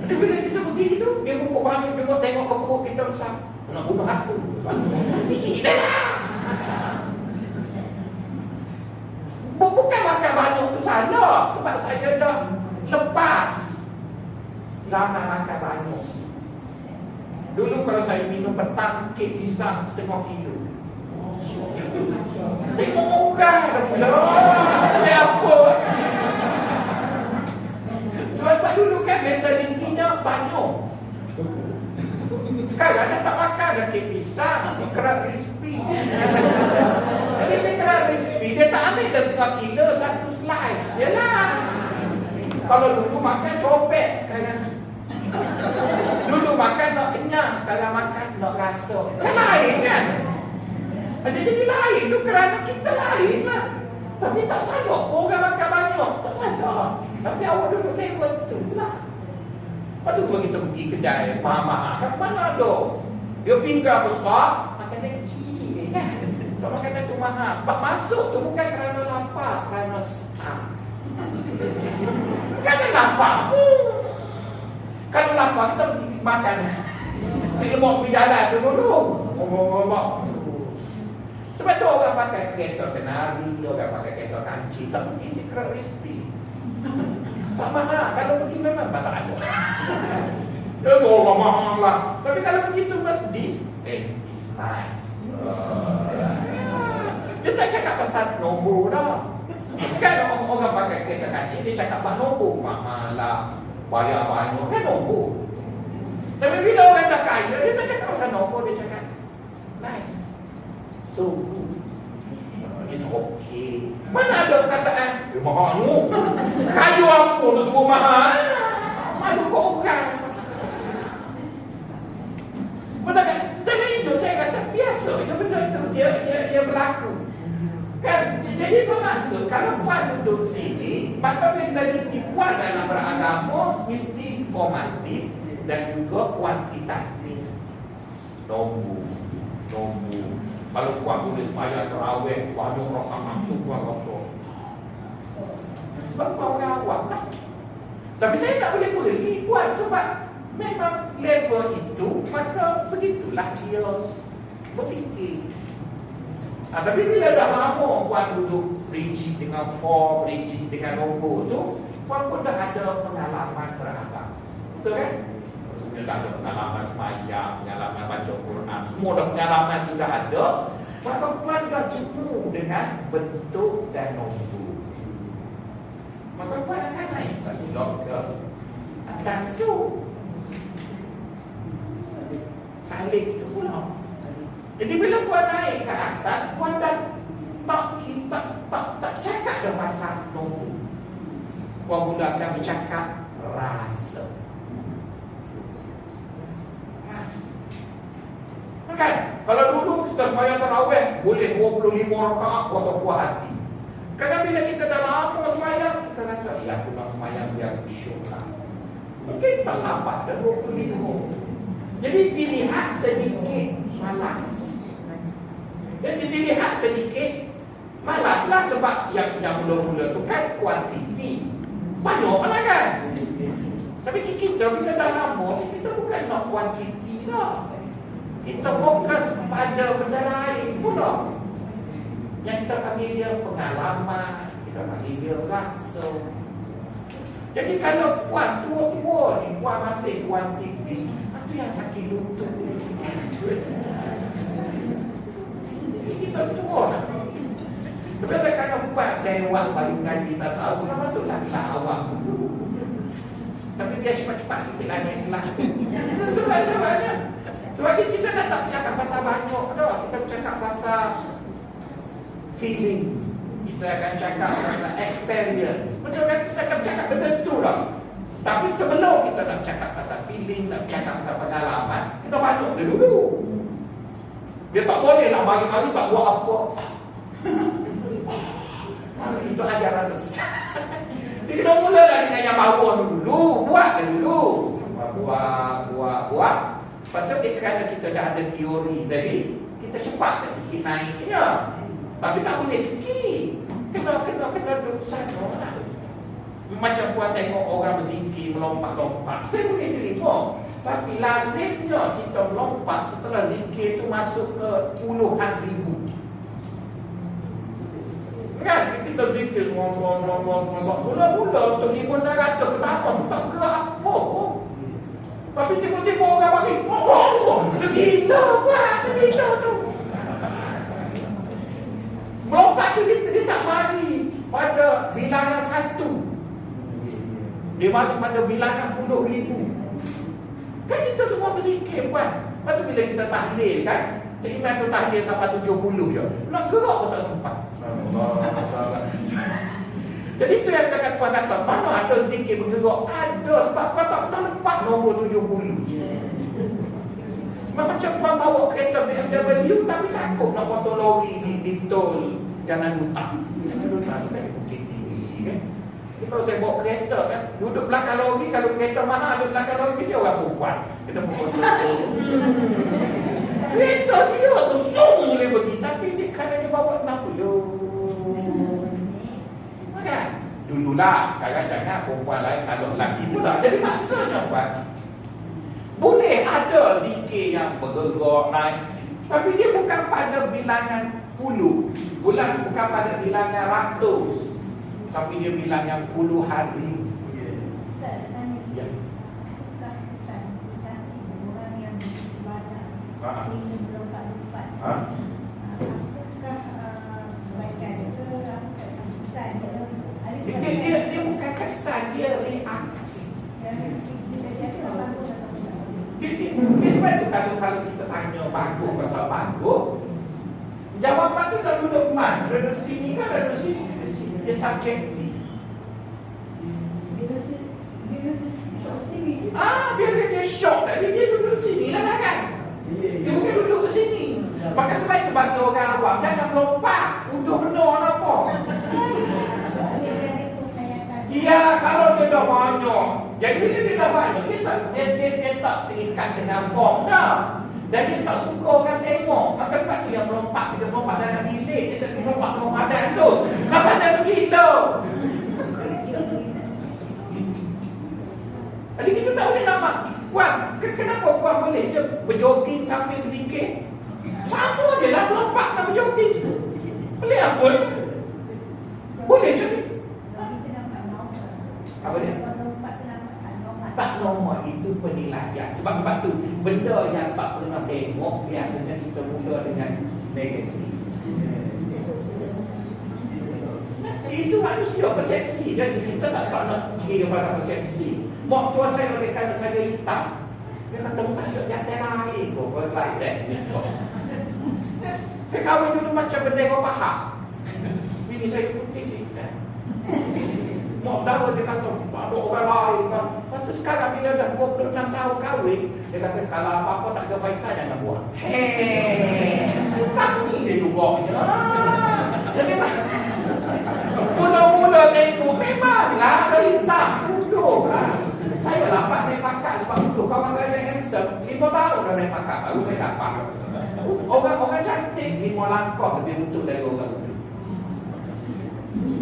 Jadi bila kita pergi tu, dia buka banyak, dia tengok ke perut kita besar. Nak bunuh aku. Sikit dah lah. Bukan makan banyak tu salah. Sebab saya dah lepas zaman makan banyak. Dulu kalau saya minum petang kek pisang 1/2 kilo. Tengok orang dah apa. Sebab dulu kan mentalitinya banyak. Sekarang dah tak makan dah kek pisang, sekerat crispy. Jadi sekerat crispy dia tak ambil dah 1/2 kilo, 1 slice. Yalah. Kalau dulu makan cobek, sekarang dulu makan nak kenyang, sekarang makan nak rasa. Kan lain kan? Jadi lain tu kerana kita lain lah. Tapi tak salah, orang makan banyak, tak salah. Tapi awak duduk level tu lah. Lepas tu kalau kita pergi kedai mahal-mahal, kat mana ada? Dia pinggang besar, makanan kecil kan? So makanan tu mahal. Sebab masuk tu bukan kerana lapar, kerana star. Kerana lapar pun. Kalau lapar kita pergi makan si lemak pergi jalan tu dulu. Sebab tu orang pakai kereta kenari, orang pakai kereta kancing, tak pergi secret recipe. Tak mahal. Kalau pergi memang masalah. Ya orang mahal lah. Tapi kalau begitu Mercedes, is nice. Dia tak cakap pasal nombor dah. Kan orang pakai kereta kancing, dia cakap pasal nombor. Mahal lah, bayar banyak, kan nombor. Tapi bila orang dah kaya, dia tak cakap pasal nombor, dia cakap nice, so good, it's okay. Mana ada perkataan mahal tu, kayu apa tu semua mahal. Malu kau orang. Betul kan? Dalam hidup saya rasa biasa je benda tu, dia berlaku. Kan? Jadi bermaksud kalau puan duduk sini, maka mentaliti puan dalam beragama mesti informatif dan juga kuantitatif. Nombor. Kalau puan boleh sembahyang tarawih, banyak rakaat tu puan rasa. Sebab puan orang awam lah. Tapi saya tak boleh beri puan sebab memang level itu, maka begitulah dia berfikir. Tapi bila dah lama puan duduk rigid dengan form, rigid dengan nombor tu, puan pun dah ada pengalaman beragam. Betul kan? Sebenarnya dah ada pengalaman semayang, pengalaman baca Quran, semua dah pengalaman tu dah ada. Maka puan dah jenuh dengan bentuk dan nombor. Maka puan akan naik ke atas tu. Salib tu pula. Jadi bila puan naik ke atas, puan dah tak cakap dah pasal nombor. Puan mula akan bercakap rasa. Kan? Kalau dulu kita sembahyang tarawih boleh 25 rakaat puasa puas hati. Kadang bila kita dah lama sembahyang, kita rasa ya aku nak sembahyang biar khusyuk lah. Mungkin tak sabar dah 25. Jadi dilihat sedikit malas. Jadi dilihat sedikit, malaslah sebab yang mula-mula tu kan kuantiti. Banyak mana kan? Tapi kita dah lama, kita bukan nak kuantiti dah. Kita fokus pada benda lain pula. Yang kita panggil dia pengalaman, kita panggil dia rasa. Jadi kalau puan tua-tua ni, puan masih kuantiti, itu yang sakit lutut. Kita tua. Tapi kalau puan lewat balik ngaji tasawuf, kita masuklah kelas awam. Tapi dia cepat-cepat sikit lagi kelas tu. Sebabnya sebab kita dah tak bercakap pasal banyak dah. Kita bercakap pasal feeling. Kita akan cakap pasal experience. Betul kan? Kita akan bercakap benda tu lah. Tapi sebelum kita nak bercakap pasal feeling, nak bercakap pasal pengalaman, kita banyak dia dulu. Dia tak boleh lah mari-mari tak buat apa. Itu ajaran sesat. Dia kena mulalah dengan yang bawa dulu. Buatlah dulu. Buat. Pasal kerana kita dah ada teori tadi, kita cepatlah sikit naiknya. Tapi tak boleh sikit. Kena duduk sana lah. Macam puan tengok orang berzikir melompat-lompat, saya boleh terima. Tapi lazimnya kita melompat setelah zikir tu masuk ke puluhan ribu. Kan kita zikir mula-mula untuk 500 pertama tu tak gerak apa pun. Tapi tiba-tiba orang bagi tergila tu. Melompat tu dia tak mari pada bilangan 1. Dia mari pada bilangan 10,000. Kan kita semua berzikir kan. Lepas tu bila kita tahlil kan, jadi tu tahlil sampai 70 je. Nak gerak pun tak sempat. Jadi itu yang kata mana ada zikir bergerak? Ada, sebab kau tak pernah lepas nombor 70. Macam kau bawa kereta BMW tapi takut nak potong lori di tol. Jangan hutang kan bukit tinggi kan. Jadi kalau saya bawa kereta kan, duduk belakang lori, kalau kereta mana ada belakang lori mesti orang perempuan. Kita potong kereta dia tu zoom boleh pergi, tapi dia kadang dia bawa 60. Kan? Dululah, sekarang jangan perempuan lain, kalau lelaki pula. Jadi maksudnya buat boleh ada zikir yang bergerak naik, tapi dia bukan pada bilangan puluh, bukan pada bilangan ratus, tapi dia bilangan puluhan ribu. Saya tanya sikit, apakah kesan aplikasi orang yang beribadah sehingga berlompat-lompat? Apakah kebaikan ke, apakah kesan ke? Dia bukan kesan, dia reaksi. Kita cakap bagus atau tidak? Dia sebab itu kalau kita tanya bagus atau bagus, jawapan tu dah duduk mana? Duduk sini kan, duduk sini. Dia subjektif. Dia shock sendiri. Biar dia shock tadi, dia duduk sini lah kan? Dia bukan duduk sini. Maka sebab itu bagi orang awam, jangan melompat. Udah benar apa. Ya, kalau dia dah banyak. Jadi bila dia dah banyak, dia tak terikat dengan form dah. Dan dia tak suka orang tengok. Maka sebab tu yang melompat, kita melompat dalam bilik, dia tak melompat Ramadan tu. Tak pandai tu gila. Jadi kita tak boleh nama. Puan, kenapa puan boleh je berjogging sambil berzikir? Sama je lah melompat dan berjogging. Boleh apa? Boleh je ni. Apa dia? Tak normal, itu penilaian. Sebab tu benda yang tak pernah tengok biasanya kita mula dengan negatif. Itu manusia persepsi. Jadi kita tak nak kira pasal persepsi. Mak tua saya oleh kerana saya hitam, dia kata tak ada jantan lain kok. Kau like that. Saya kahwin dulu macam bendera pahak. Bini saya putih sikit. Mak saudara dia kata, ada orang lain kan. Lepas sekarang bila dah 26 tahun kahwin, dia kata, kalau apa-apa tak ada Faisal jangan buat. Tapi dia juga. Jadi mula-mula tengok, memanglah ada hitam, duduk lah. Saya dapat naik pakat sebab itu. Kawan saya yang handsome, 5 tahun dah naik pakat, baru saya dapat. Orang cantik, 5 langkah lebih untuk dari orang uduk.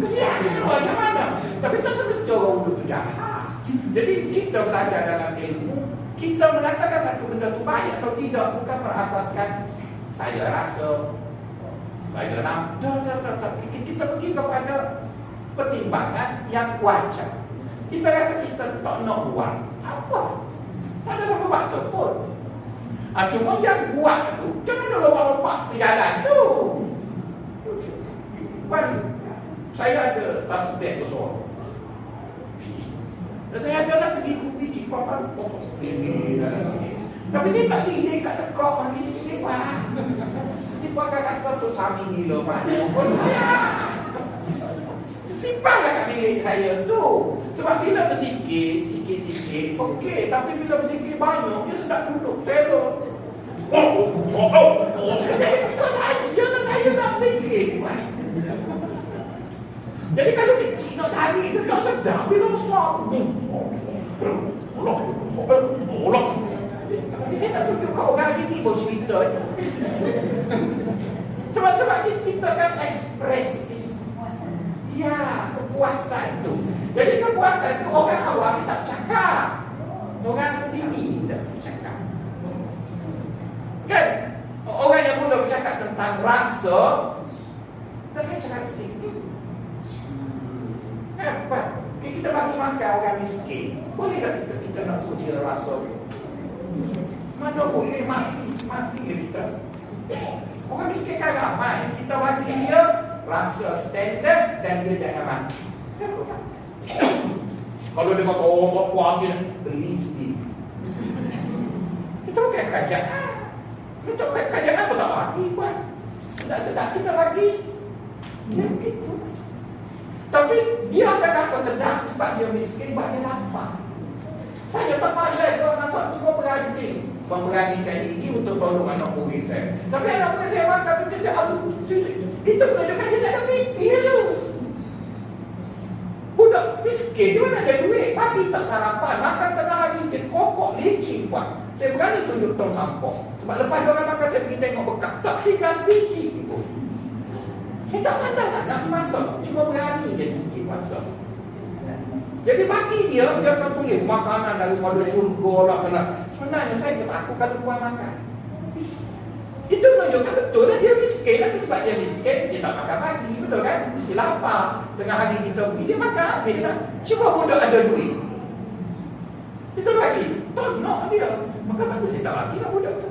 Kesian macam mana? Tapi tak semesti orang uduk tu jahat. Jadi kita belajar dalam ilmu, kita mengatakan satu benda tu baik atau tidak bukan berasaskan saya rasa, saya nampak. Kita pergi kepada pertimbangan yang wajar. Kita rasa kita tak nak buat apa? Tak ada siapa paksa pun. Cuma yang buat tu jangan dulu lompat di jalan tu. Saya ada tasbih besar. Dan saya ada lah 1,000 biji papan. Tapi saya tak lirik kat tekak lagi sini Pak. Si Pak kata tu sami gila Pak. Simpan lah kat bilik saya tu. Sebab bila berzikir, sikit-sikit, okey. Tapi bila berzikir banyak, dia sedap duduk. Saya jadi ikut saja lah saya nak berzikir. Jadi kalau kecil nak tarik tu tak sedap. Bila besar, tapi saya tak tunjuk kat orang ini pun cerita. Sebab kita kan ekspresi. Ya, kepuasan tu. Jadi kepuasan tu orang awam tak cakap. Orang sini tak cakap. Kan? Orang yang mula bercakap tentang rasa, tak akan cakap sini. Apa? Kita bagi makan orang miskin. Boleh tak kita nak suruh dia rasa? Mana boleh mati kita. Orang miskin kan ramai. Kita bagi dia rasa standard dan dia jangan mati. Kalau dia kata, buat kuat dia, beli sendiri. Kita bukan kerajaan. Kita bukan kerajaan apa tak bagi buat. Sedap-sedap kita bagi. Ya begitu. Tapi dia akan rasa sedap sebab dia miskin, sebab dia lapar. Saya tak pandai kalau masak tu pun berani. Memberanikan diri untuk tolong anak murid saya. Tapi anak murid saya makan tu, saya aduh, itu menunjukkan dia tak ada fikir tu. Budak miskin, dia mana ada duit, pagi tak sarapan, makan tengah hari, dia kokok, licin buat. Saya berani tunjuk tong sampah. Sebab lepas dia orang makan, saya pergi tengok bekas, tak tinggal sebiji pun. Saya tak pandai tak nak masak, cuma berani dia sedikit masak. Jadi bagi dia akan tulis makanan daripada syurga lah kena. Sebenarnya saya takut kalau buat makan. Itu menunjukkan betul lah dia miskin lah. Sebab dia miskin, dia tak makan pagi, betul kan? Mesti lapar. Tengah hari kita pergi, dia makan habis lah. Cuma budak ada duit. Kita bagi, tak nak dia. Maka patut saya tak bagi lah budak tu.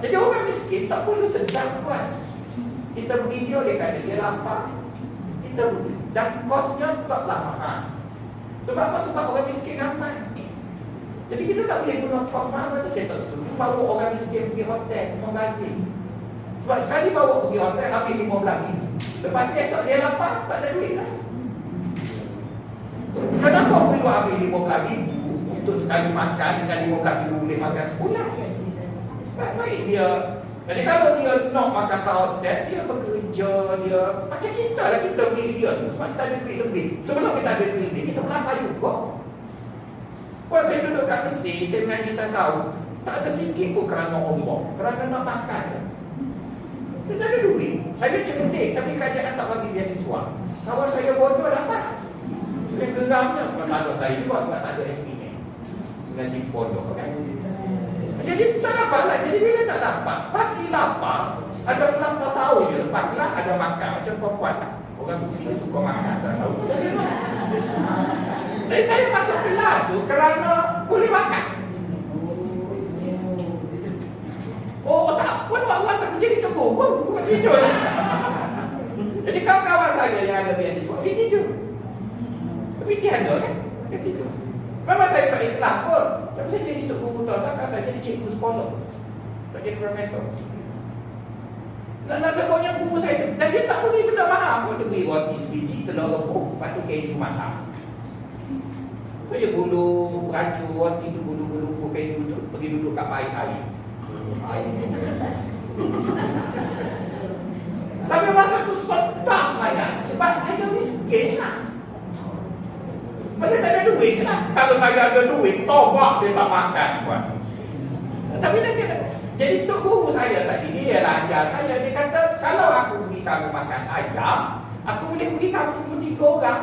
Jadi orang miskin tak perlu sedang buat. Kita beri dia kata dia lapar. Kita beri. Dan kosnya taklah mahal. Sebab apa? Sebab orang miskin ramai. Jadi kita tak boleh guna kos mahal. Macam saya tak setuju bawa orang miskin pergi hotel, membazir. Sebab sekali bawa pergi hotel habis RM15. Lepas tu esok dia lapar, tak ada duit lah. Kenapa perlu habis RM15 untuk sekali makan dengan RM15 boleh makan sebulan? Baik dia. Jadi kalau dia nak makan kat hotel, dia bekerja, dia macam kita lah, kita beli dia tu sebab kita ada duit lebih. Sebelum kita ada duit lebih, kita melapar juga. Kalau saya duduk kat Mesir, saya mengaji tasawuf, tak ada sikit pun kerana Allah, kerana nak makan. Saya tak ada duit. Saya cerdik, tapi kerajaan tak bagi beasiswa. Kawan saya bodoh dapat. Saya geramnya masalah saya juga sebab tak ada SPM. Mengaji bodoh kan. Jadi tak dapat lah. Jadi bila tak dapat, pagi lapar, ada kelas tasawuf je. Lepas kelas ada makan macam perempuan lah. Orang sufi dia suka makan, tak tahu. Jadi saya masuk kelas tu kerana boleh makan. Oh tak pun awak tak menjadi tegur. Bukan tidur. Jadi kawan-kawan saya yang ada beasiswa, dia tidur. Tapi tiada kan? Dia tidur. Memang saya tak ikhlas pun. Tapi saya jadi tok guru tak saya jadi cikgu sekolah. Tak jadi profesor. Nak sebutnya guru saya tu. Dan dia tak beri benda mahal pun. Dia beri roti sebiji, telur rebus, lepas tu keju masak. Tu dia gulung, beracun, roti tu gulung-gulung keju tu. Pergi duduk kat baik air. Tapi masa tu sedap saya. Sebab saya miskin lah. Masa tak ada duit lah. Kalau saya ada duit, tobat saya tak makan. Tapi Jadi tok guru saya tadi, dia ajar saya, dia kata, kalau aku beri kamu makan ayam, aku boleh beri kamu semua 3 orang.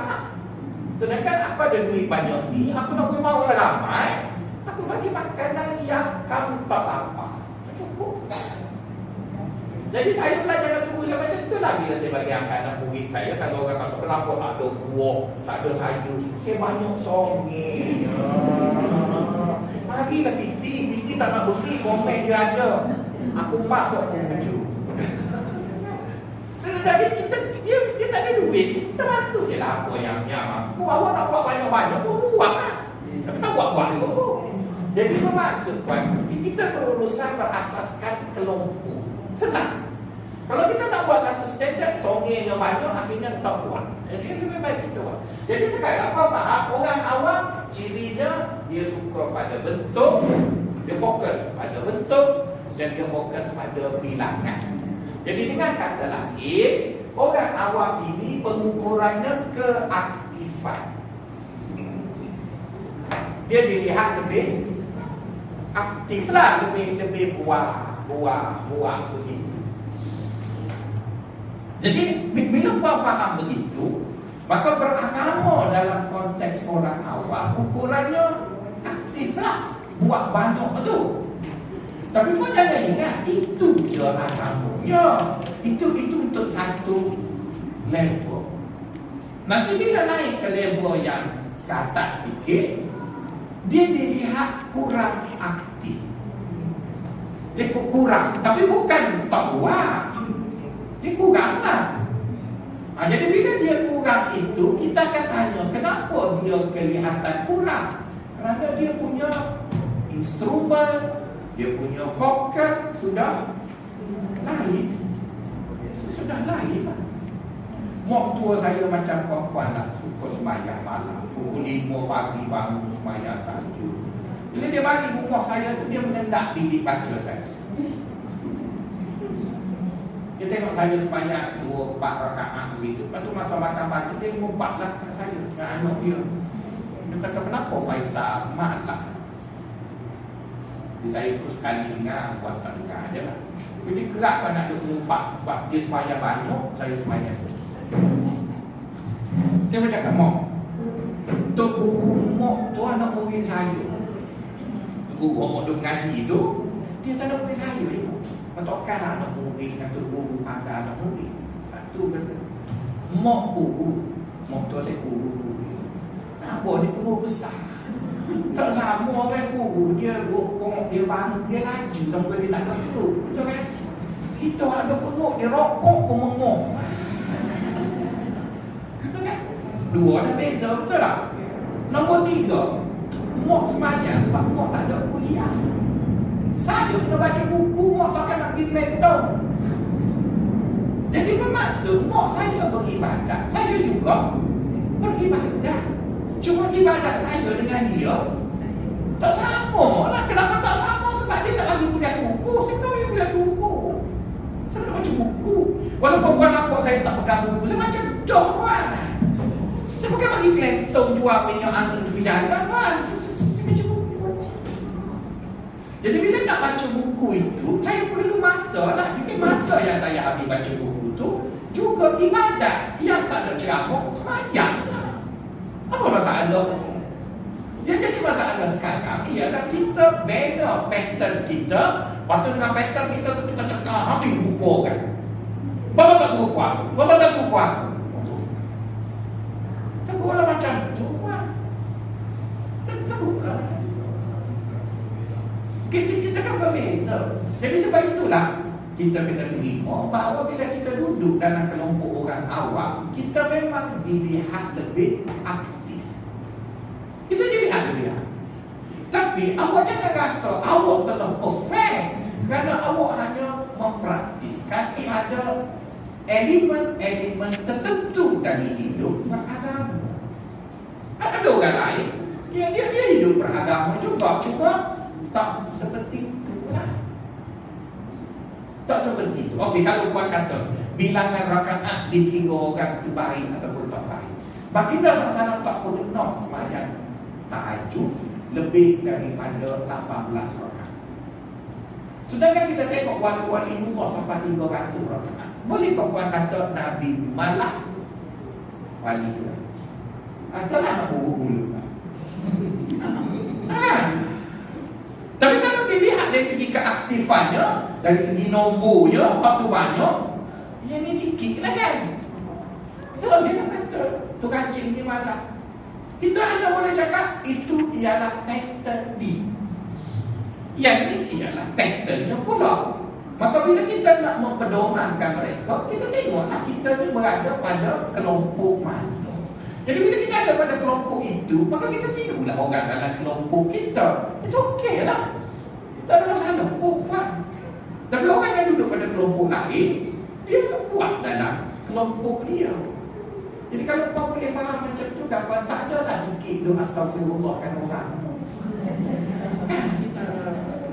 Sedangkan aku ada duit banyak ni, aku nak beri mau ramai, aku bagi makanan yang kamu tak lapar. Cukup. Jadi saya belajar dengan guru saya macam tu lah. Bila saya bagi anak murid saya, kalau orang kata kenapa tak ada buah, tak ada sayur, banyak songeh. Marilah biti tak nak beri, komen dia ada. Aku masuk pun baju. Dari situ dia tak ada duit, kita bantu je lah apa yang mampu. Awak nak buat banyak-banyak pun buat lah. Tapi tak buat-buat juga pun. Jadi bermaksud kita berurusan berasaskan kelompok. Senang. Kalau kita tak buat satu standard, songenya banyak, akhirnya tak buat. Jadi lebih baik kita buat. Jadi sekarang apa faham? Orang awam cirinya dia suka pada bentuk, dia fokus pada bentuk dan dia fokus pada bilangan. Jadi dengan kata lain, orang awam ini pengukurannya keaktifan. Dia dilihat lebih aktiflah, lebih buah begitu. Jadi bila puan faham begitu, maka beragama dalam konteks orang awam ukurannya aktiflah, buat banyak betul. Tapi kau jangan ingat itu je agamanya. Itu untuk satu level. Nanti bila naik ke level yang ke atas sikit, dia dilihat kurang aktif. Dia kurang, tapi bukan tak buat. Dia kurang lah. Jadi bila dia kurang itu, kita akan tanya kenapa dia kelihatan kurang. Kerana dia punya instrumen, dia punya fokus sudah lain. Sudah lain lah. Mak tua saya macam perempuan lah, suka sembahyang malam. Pukul 5 pagi bangun sembahyang tahajud. Bila dia bagi rumah saya tu, dia mengendak bilik baca saya. Dia tengok saya sembahyang 2-4 rakaat begitu. Lepas tu masa makan pagi, dia mengumpat lah kat saya, dengan anak dia. Dia kata, kenapa Faisal malam? Jadi saya terus sekali ingat, buat tak dengar je lah. Jadi kerak sangat dia mengumpat. Sebab dia sembahyang banyak, saya sembahyang sedikit. Saya bercakap, Mak, Tok Guru Mak tu anak murid saya. Tok Guru Mak tu mengaji tu, dia tak ada murid saya dia. Mentokkan anak murid dengan Tok Guru ada anak murid. Satu kata, Mak Guru, Mak tu saya guru. Kenapa dia guru besar? Tak sama orang guru, dia kongok dia bangun, dia laju sampai dia tak nak duduk. Betul kan? Kita ada perut, dia rokok pun mengok. Betul kan? 2 dah beza, betul tak? Nombor 3, Mak sembahyang sebab Mak tak ada kuliah. Saya kena baca buku, Mak takkan nak pergi keletong. Jadi bermaksud, Mak saya beribadat, saya juga beribadat. Cuma ibadat saya dengan dia tak sama lah. Kenapa tak sama? Sebab dia tak lagi kuliah buku. Saya tahu dia kuliah buku. Saya nak baca buku. Walaupun bukan apa saya tak pegang buku, saya macam dong kan. Saya bukan bagi keletong jual minyak angin binatang kan. Saya baca buku. Jadi bila nak baca buku itu, saya perlu masa lah. Bikin masa yang saya habis baca buku itu juga ibadat. Yang tak ada ceramah, sembahyang lah. Apa masalah? Yang jadi masalah sekarang ialah kita bina pattern kita. Waktu dengan pattern kita tu kita cakap habis buku kan. Bapa tak suruh puan, bapa tak suruh puan. Tegurlah macam tu kan. Tegurlah. Kita kan berbeza. Jadi sebab itulah kita kena terima bahawa bila kita duduk dalam kelompok orang awam, kita memang dilihat lebih aktif. Kita dilihat lebih aktif. Tapi awak jangan rasa awak telah perfect, kerana awak hanya mempraktiskan pada elemen-elemen tertentu dari hidup beragama. Ada orang lain dia hidup beragama juga, cuma tak seperti itulah. Tak seperti itu. Okey, kalau puan kata bilangan rakaat dikira orang itu baik ataupun tak baik. Baginda SAW tak pernah sembahyang tahajud lebih daripada 18 rakaat. Sedangkan kita tengok wali-wali Allah sampai 300 rakaat. Boleh kau puan kata Nabi malah wali tu? Adalah nak buruk bulu. Tapi kalau dilihat dari segi keaktifannya, dari segi nombornya, waktu banyak, yang ni sikit lah kan. So dia nak kata tu kancing ni malah. Kita hanya boleh cakap itu ialah pattern D. Yang ni ialah patternnya pula. Maka bila kita nak mempedomankan mereka, kita tengoklah kita ni berada pada kelompok mana. Jadi bila kita ada pada kelompok itu, maka kita tirulah orang dalam kelompok kita. Itu okey lah. Tak ada masalah. Oh, fine. Tapi orang yang duduk pada kelompok lain, dia buat dalam kelompok dia. Jadi kalau kau boleh faham macam tu, dapat tak adalah sikit tu astagfirullah kan orang. Kita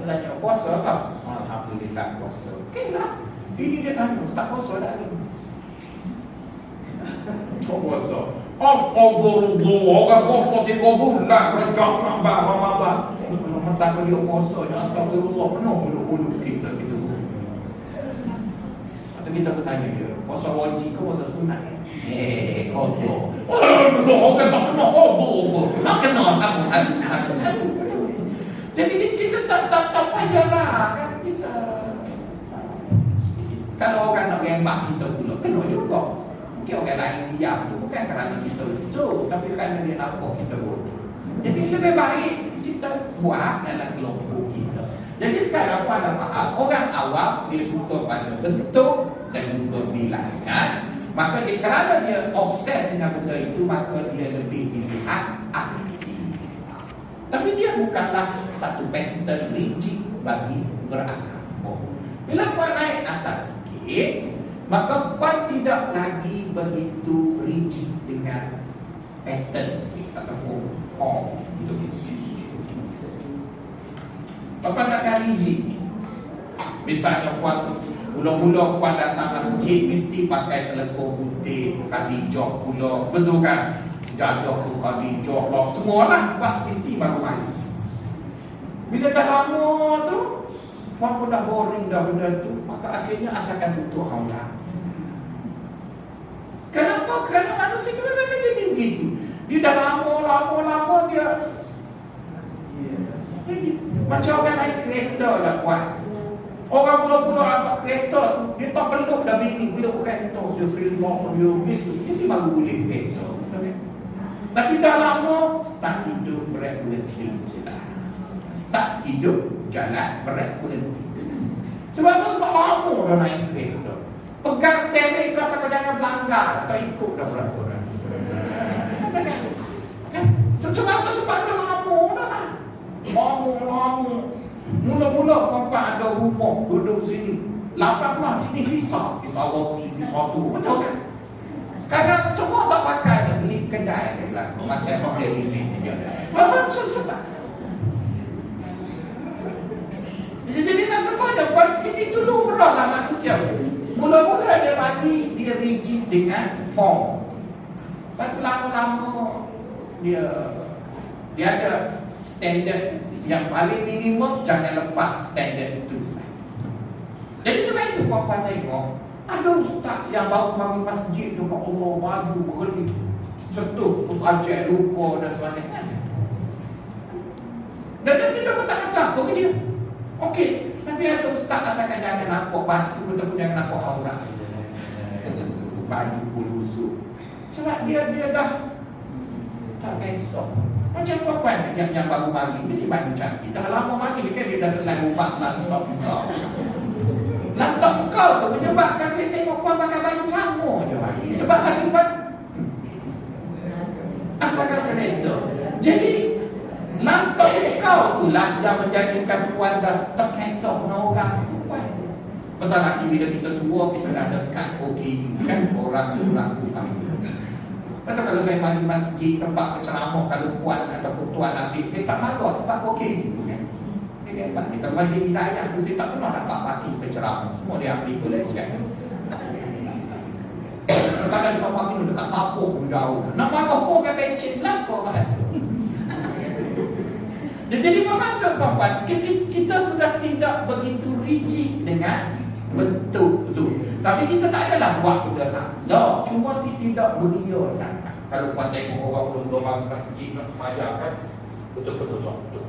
tanya puasa tak? Alhamdulillah puasa. Okey lah. Ini dia tanya, tak puasa dah ada. Tak puasa. Astagfirullah, orang puasa 3 bulan, rejak sampai Ramadan. Kalau tak boleh puasa, astagfirullah, penuh bulu-bulu kita gitu. Atau kita bertanya dia, puasa wajib ke puasa sunat? Kodoh. Orang tak pernah kodoh pun. Nak kena satu. Jadi kita tak payahlah kan kita. Kalau orang nak rembak kita pula, kena juga. Mungkin orang lain diam tu bukan kerana kita betul, tapi kerana dia nampak kita bodoh. Jadi lebih baik kita buat dalam kelompok kita. Jadi sekarang pada faham, orang awam dia suka pada bentuk dan juga bilangan. Maka dia, kerana dia obses dengan benda itu, maka dia lebih dilihat aktif. Tapi dia bukanlah satu pattern rigid bagi beragama. Bila kau naik atas sikit, maka kau tidak lagi begitu rigid dengan pattern ataupun form. Apa nak rigid? Misalnya puasa mula-mula puan datang masjid mesti pakai telekong putih, Khadijah pula, betul kan? Sejadah tu Khadijah lah, semualah sebab mesti baru main. Bila dah lama tu, puan pun dah boring dah benda tu, maka akhirnya asalkan tutup aurat. Kenapa? Kerana manusia tu memang jadi begitu. Dia dah lama dia macam orang naik kereta lah puan. Orang pula-pula angkat kereta tu, dia tak peluk dah bini, peluk kereta, dia film, dia gitu. Dia sih baru boleh kereta. Tapi dah lama, start hidup berhenti. Start hidup jalan berhenti. Sebab apa? Sebab lama dah naik kereta. Pegang steering kau sampai jangan melanggar, atau ikut dah peraturan. Sebab apa? Sebab dah lama dah lah. Lama. Mula-mula papa ada rumah duduk sini 18 ini bisa roti, bisa tu, betul kan? Sekarang semua tak pakai, dah beli kedai ke belakang, pakai hotel ini je. Apa sebab? Jadi tak sebab dah itu lumrah lah manusia. Mula-mula dia bagi dia rigid dengan form. Lepas lama-lama dia ada standard yang paling minimum, jangan lepas standard itu. Jadi sebab itu puan-puan tengok, ada ustaz yang baru bangun masjid tu, Allah maju berhenti, sentuh ajar lupa dan sebagainya. Dan dia tidak kata-kata apa ke dia. Okey, tapi ada ustaz asalkan jangan nampak batu ataupun jangan nampak aurat, baju pun lusuh. Sebab dia dah tak kisah. Macam apa yang baru mari, mesti baju cantik. Dah lama mari kan dia dah telah rumah lantak kau. Lantak kau tu menyebabkan saya tengok puan pakai baju sama je lagi. Sebab lagi puan asalkan selesa. Jadi lantak kau tu lah yang menjadikan puan dah terkesok dengan orang tu puan. Betul lagi bila kita tua, kita dah dekat okey kan orang tu panggil. Betul kalau saya mandi masjid tempat penceramah, kalau puan ataupun tuan ambil, saya tak malu sebab okey kan. Dia hebat ni. Kalau majlis hidayah tu saya tak pernah dapat parking penceramah. Semua dia ambil boleh kan. Kadang kita parking dekat sapuh jauh. Nak marah pun kata encik lah kau kan. Jadi bermaksud tuan-tuan, kita sudah tidak begitu rigid dengan bentuk tu. Tapi kita tak adalah buat benda salah, cuma tidak beria sangat. Kalau puan tengok orang berlomba masjid nak sembahyang kan, betul-betul betul.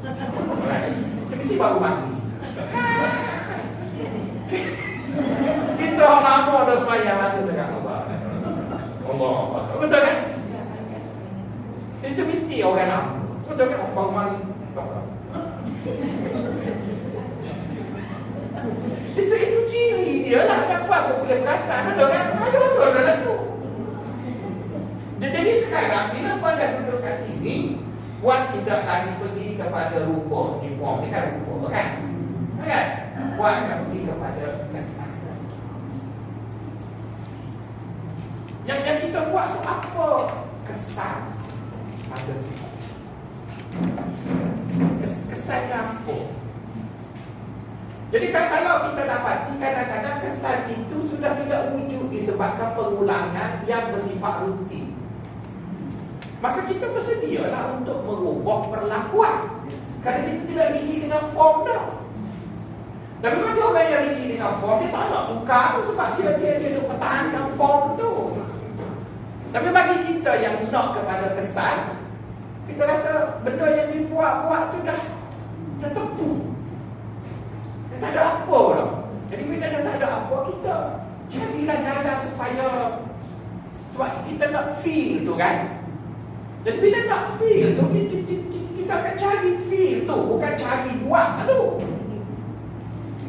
Kita mesti baru mandi. Kita orang lama dah sembahyang masa tengah Allah. Betul kan? Itu mesti orang lama. Betul kan? Orang baru mandi. Itu ciri dia lah. Kenapa aku boleh perasan? Betul kan? Ada dalam tu. Jadi sekarang, bila puan dah duduk kat sini, puan tidak lagi pergi kepada rupa uniform. Ini kan rupa kan? Kan? Puan akan pergi kepada kesan. Yang kita buat tu apa? Kesan pada kita. Kesan apa? Jadi kalau kita dapati kadang-kadang kesan itu sudah tidak wujud disebabkan pengulangan yang bersifat rutin. Maka kita bersedialah untuk merubah perlakuan. Kerana kita tidak rigid dengan form dah. Tapi bagi orang yang rigid dengan form, dia tak nak tukar sebab dia nak pertahankan form tu. Tapi bagi kita yang nak kepada kesan, kita rasa benda yang dibuat-buat tu dah tepu. Dia tak ada apa dah. Jadi bila dah tak ada apa, kita carilah jalan supaya, sebab kita nak feel tu kan. Jadi bila nak feel tu, kita akan cari feel tu, bukan cari buat tu.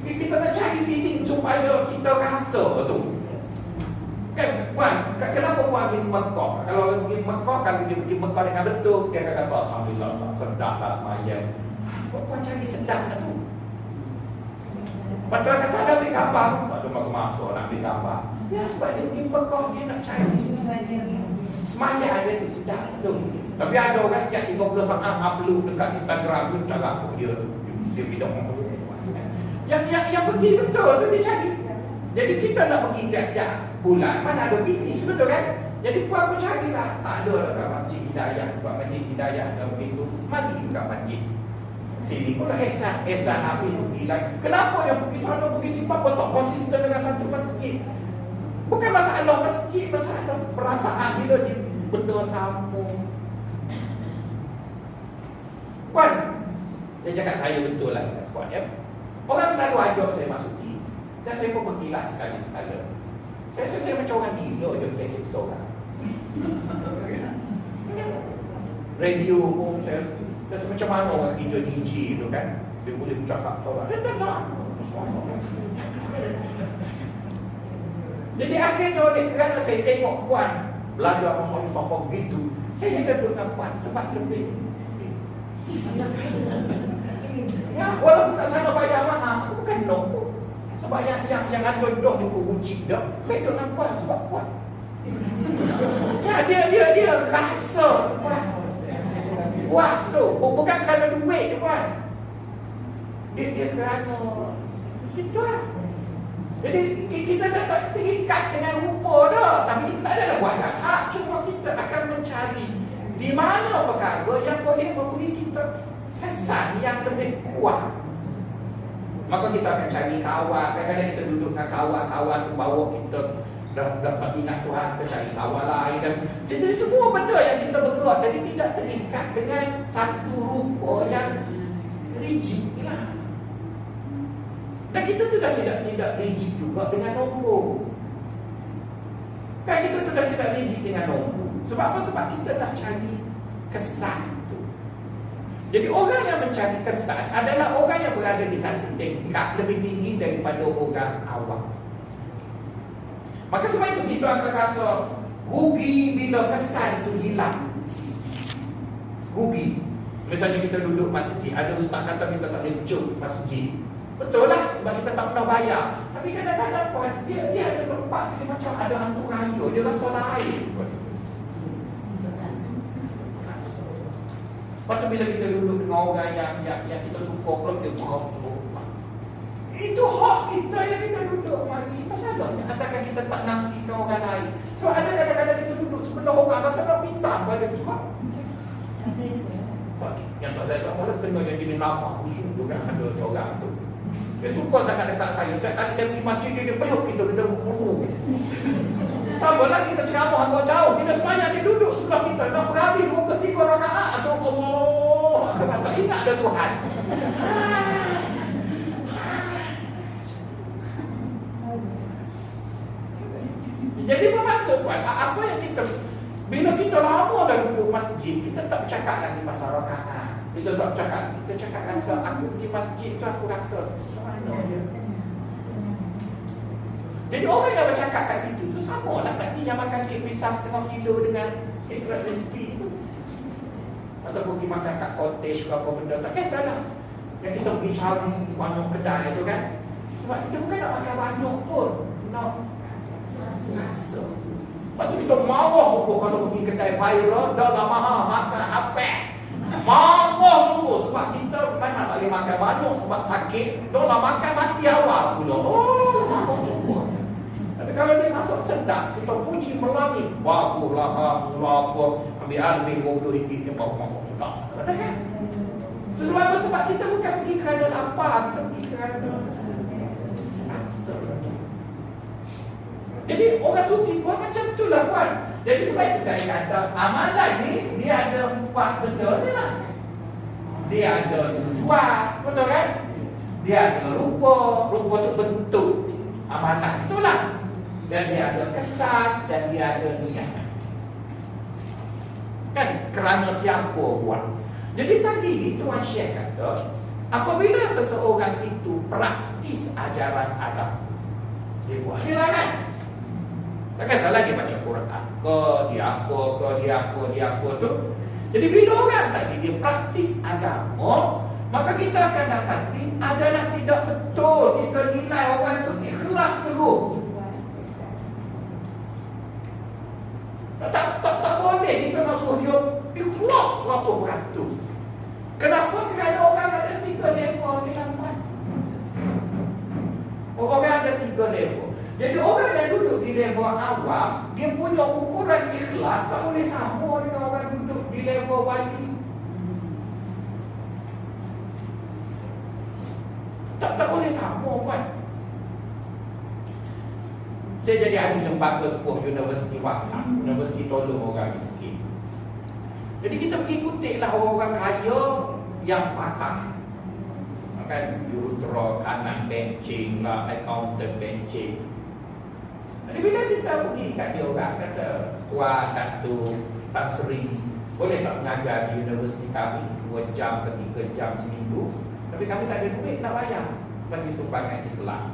Kita nak cari feeling supaya kita rasa tu. Kan, puan, kenapa puan pergi Mekah? Kalau pergi Mekah, kalau dia pergi Mekah dengan betul, dia akan kata, alhamdulillah, sedap lah semayang. Puan cari sedap tu. Lepas tu akan kata, ada ambil gambar. Lepas tu masuk nak ambil gambar. Ya, sebab dia pergi Mekah, dia nak cari semayang dia tu sedap tu. Tapi ada orang setiap 30 saat upload dekat Instagram tu, cara apa dia tu. Dia tidak mahu. Yang pergi betul tu dia cari. Jadi kita nak pergi tiap-tiap bulan, mana ada PT, betul kan? Jadi puan pun carilah. Tak ada dekat Masjid Hidayah. Sebab Masjid Hidayah dah begitu, mari dekat masjid. Sini pula Ehsan Habib pergi lagi. Kenapa yang pergi sana, pergi simpan tak konsisten dengan satu masjid? Bukan masalah masjid, masalah perasaan bila di benda sama. Puan, saya cakap saya betul lah puan ya. Orang selalu ajak saya masuk team. Dan saya pun pergilah sekali-sekala. Saya macam orang gila je take it seorang. Radio pun saya rasa macam mana orang kerja DJ tu kan. Dia boleh bercakap seorang. Dia tak nak. Jadi akhirnya oleh kerana saya tengok puan belajar masuk sampai begitu, saya juga duduk dengan puan sebab lebih. Ya, walaupun kat sana bayar mahal, aku bukan nak pun. Sebab yang ada dok ni pun wujud dah. Beda dengan puan sebab puan. Ya, dia rasa puan. Puas tu, bukan kerana duit puan. Dia kerana itulah. Jadi kita tak terikat dengan rupa dah. Tapi kita tak adalah buat jahat. Cuma kita akan mencari di mana perkara yang boleh memberi kita kesan yang lebih kuat. Maka kita akan cari kawan. Kadang-kadang kita duduk dengan kawan-kawan tu bawa kita dah dapat ingat Tuhan, kita cari kawan lain. Jadi semua benda yang kita bergerak jadi tidak terikat dengan satu rupa yang rigid lah. Dan kita sudah tidak rigid juga dengan nombor. Kan kita sudah tidak rigid dengan nombor. Sebab apa? Sebab kita nak cari kesan tu. Jadi orang yang mencari kesan adalah orang yang berada di satu tingkat lebih tinggi daripada orang awam. Maka sebab itu kita akan rasa rugi bila kesan itu hilang. Rugi. Misalnya kita duduk masjid, ada ustaz kata kita tak boleh cuk masjid. Betul lah, sebab kita tak pernah bayar. Tapi kadang-kadang pun dia ada tempat dia macam ada hantu rayu, dia rasa lain. Lepas tu bila kita duduk dengan orang yang kita suka, kalau dia berapa, itu hak kita yang kita duduk mari. Masalahnya asalkan kita tak nafikan orang lain. Sebab ada kadang-kadang kita duduk sebelah orang rasa nak pintar pada tu. Yang tak saya sama kena yang jenis nafas khusus tu kan, ada seorang tu. Dia suka sangat dekat saya. Setiap kali saya pergi masjid dia peluk kita bertemu. Tambah lagi kita ceramah agak jauh. Kita semayang dia duduk sebelah kita. Nak berhabis 23 rakaat atau Allah. Tak ingat ada Tuhan. Jadi bermaksud kan, apa yang kita, bila kita lama dah duduk masjid, kita tak bercakap lagi pasal rakaat. Kita tak bercakap, kita cakap rasa aku di masjid tu aku rasa mana dia. Jadi orang yang bercakap kat situ tu sama lah tadi yang makan kek pisang 1/2 kilo dengan secret recipe tu. Ataupun pergi makan kat cottage ke apa benda, tak kisahlah. Yang kita pergi cari banyak kedai tu kan. Sebab kita bukan nak makan banyak pun, nak rasa. Lepas tu kita marah pun kalau pergi kedai viral, dah lah mahal makan apa. Marah tu sebab kita kan tak boleh makan banyak sebab sakit. Dah lah makan mati awal pula. Oh, marah semua. Tapi kalau dia masuk sedap, kita puji melami. Baguslah, apa. Ambil almi 20 ringgit dia masuk sedap. Betul kan? Sebab kita bukan pergi kerana lapar, kita pergi kerana rasa. Jadi orang sufi pun macam tu lah puan. Jadi sebab itu saya kata amalan ni dia ada 4 benda ni lah. Dia ada tujuan, betul kan? Dia ada rupa tu bentuk amalan itulah. Dan dia ada kesan dan dia ada niat. Kan kerana siapa buat. Jadi tadi ni Tuan Syekh kata, apabila seseorang itu praktis ajaran agama, dia buat dia lah kan. Takkan salah dia baca Quran dia apa tu. Jadi bila orang tadi dia praktis agama, maka kita akan dapati adalah tidak betul kita nilai orang tu ikhlas terus. Tak boleh kita nak suruh dia ikhlas 100%. Kenapa? Kerana orang ada 3 level di dalam. Orang ada 3 level. Jadi orang yang duduk di level awam, dia punya ukuran ikhlas tak boleh sama dengan orang duduk di level wali. Tak boleh sama kan. Saya jadi ahli lembaga sebuah universiti wakaf, universiti tolong orang miskin. Jadi kita pergi kutiplah orang-orang kaya yang pakar. Kan jurutera kanan benching lah, accountant benching. Jadi bila kita pergi kat dia orang kata, Tuan Datuk Tan Sri, boleh tak mengajar di universiti kami 2 jam ke 3 jam seminggu, tapi kami tak ada duit nak bayar, bagi sumbangan di kelas.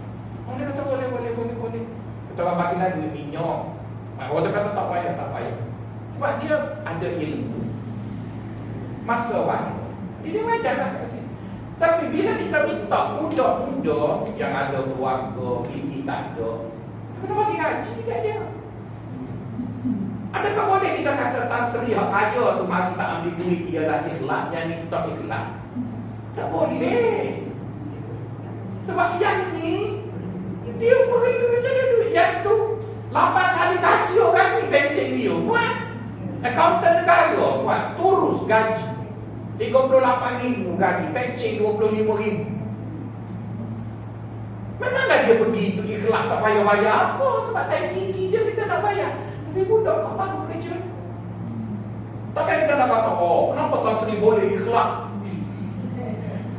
Dia kata boleh. Kita orang bagilah duit minyak. Orang tu kata tak payah. Sebab dia ada ilmu masa wanita. Dia wajarlah kat sini. Tapi bila kita minta budak-budak yang ada keluarga, bini tak ada, kita bagi gaji kat dia. Adakah boleh kita kata Tan Sri yang kaya tu mari tak ambil duit ialah ikhlas, yang ni tak ikhlas? Tak boleh. Sebab yang ni dia beri duit yang tu 8 kali gaji orang ni benceng dia buat. Accountant negara buat turus gaji 38,000 gaji, benceng 25,000. Memanglah dia pergi tu ikhlas tak payah bayar apa, sebab tak tinggi je kita nak bayar. Tapi budak apa aku kerja? Takkan kita nak kata, oh kenapa Tan Sri boleh ikhlas?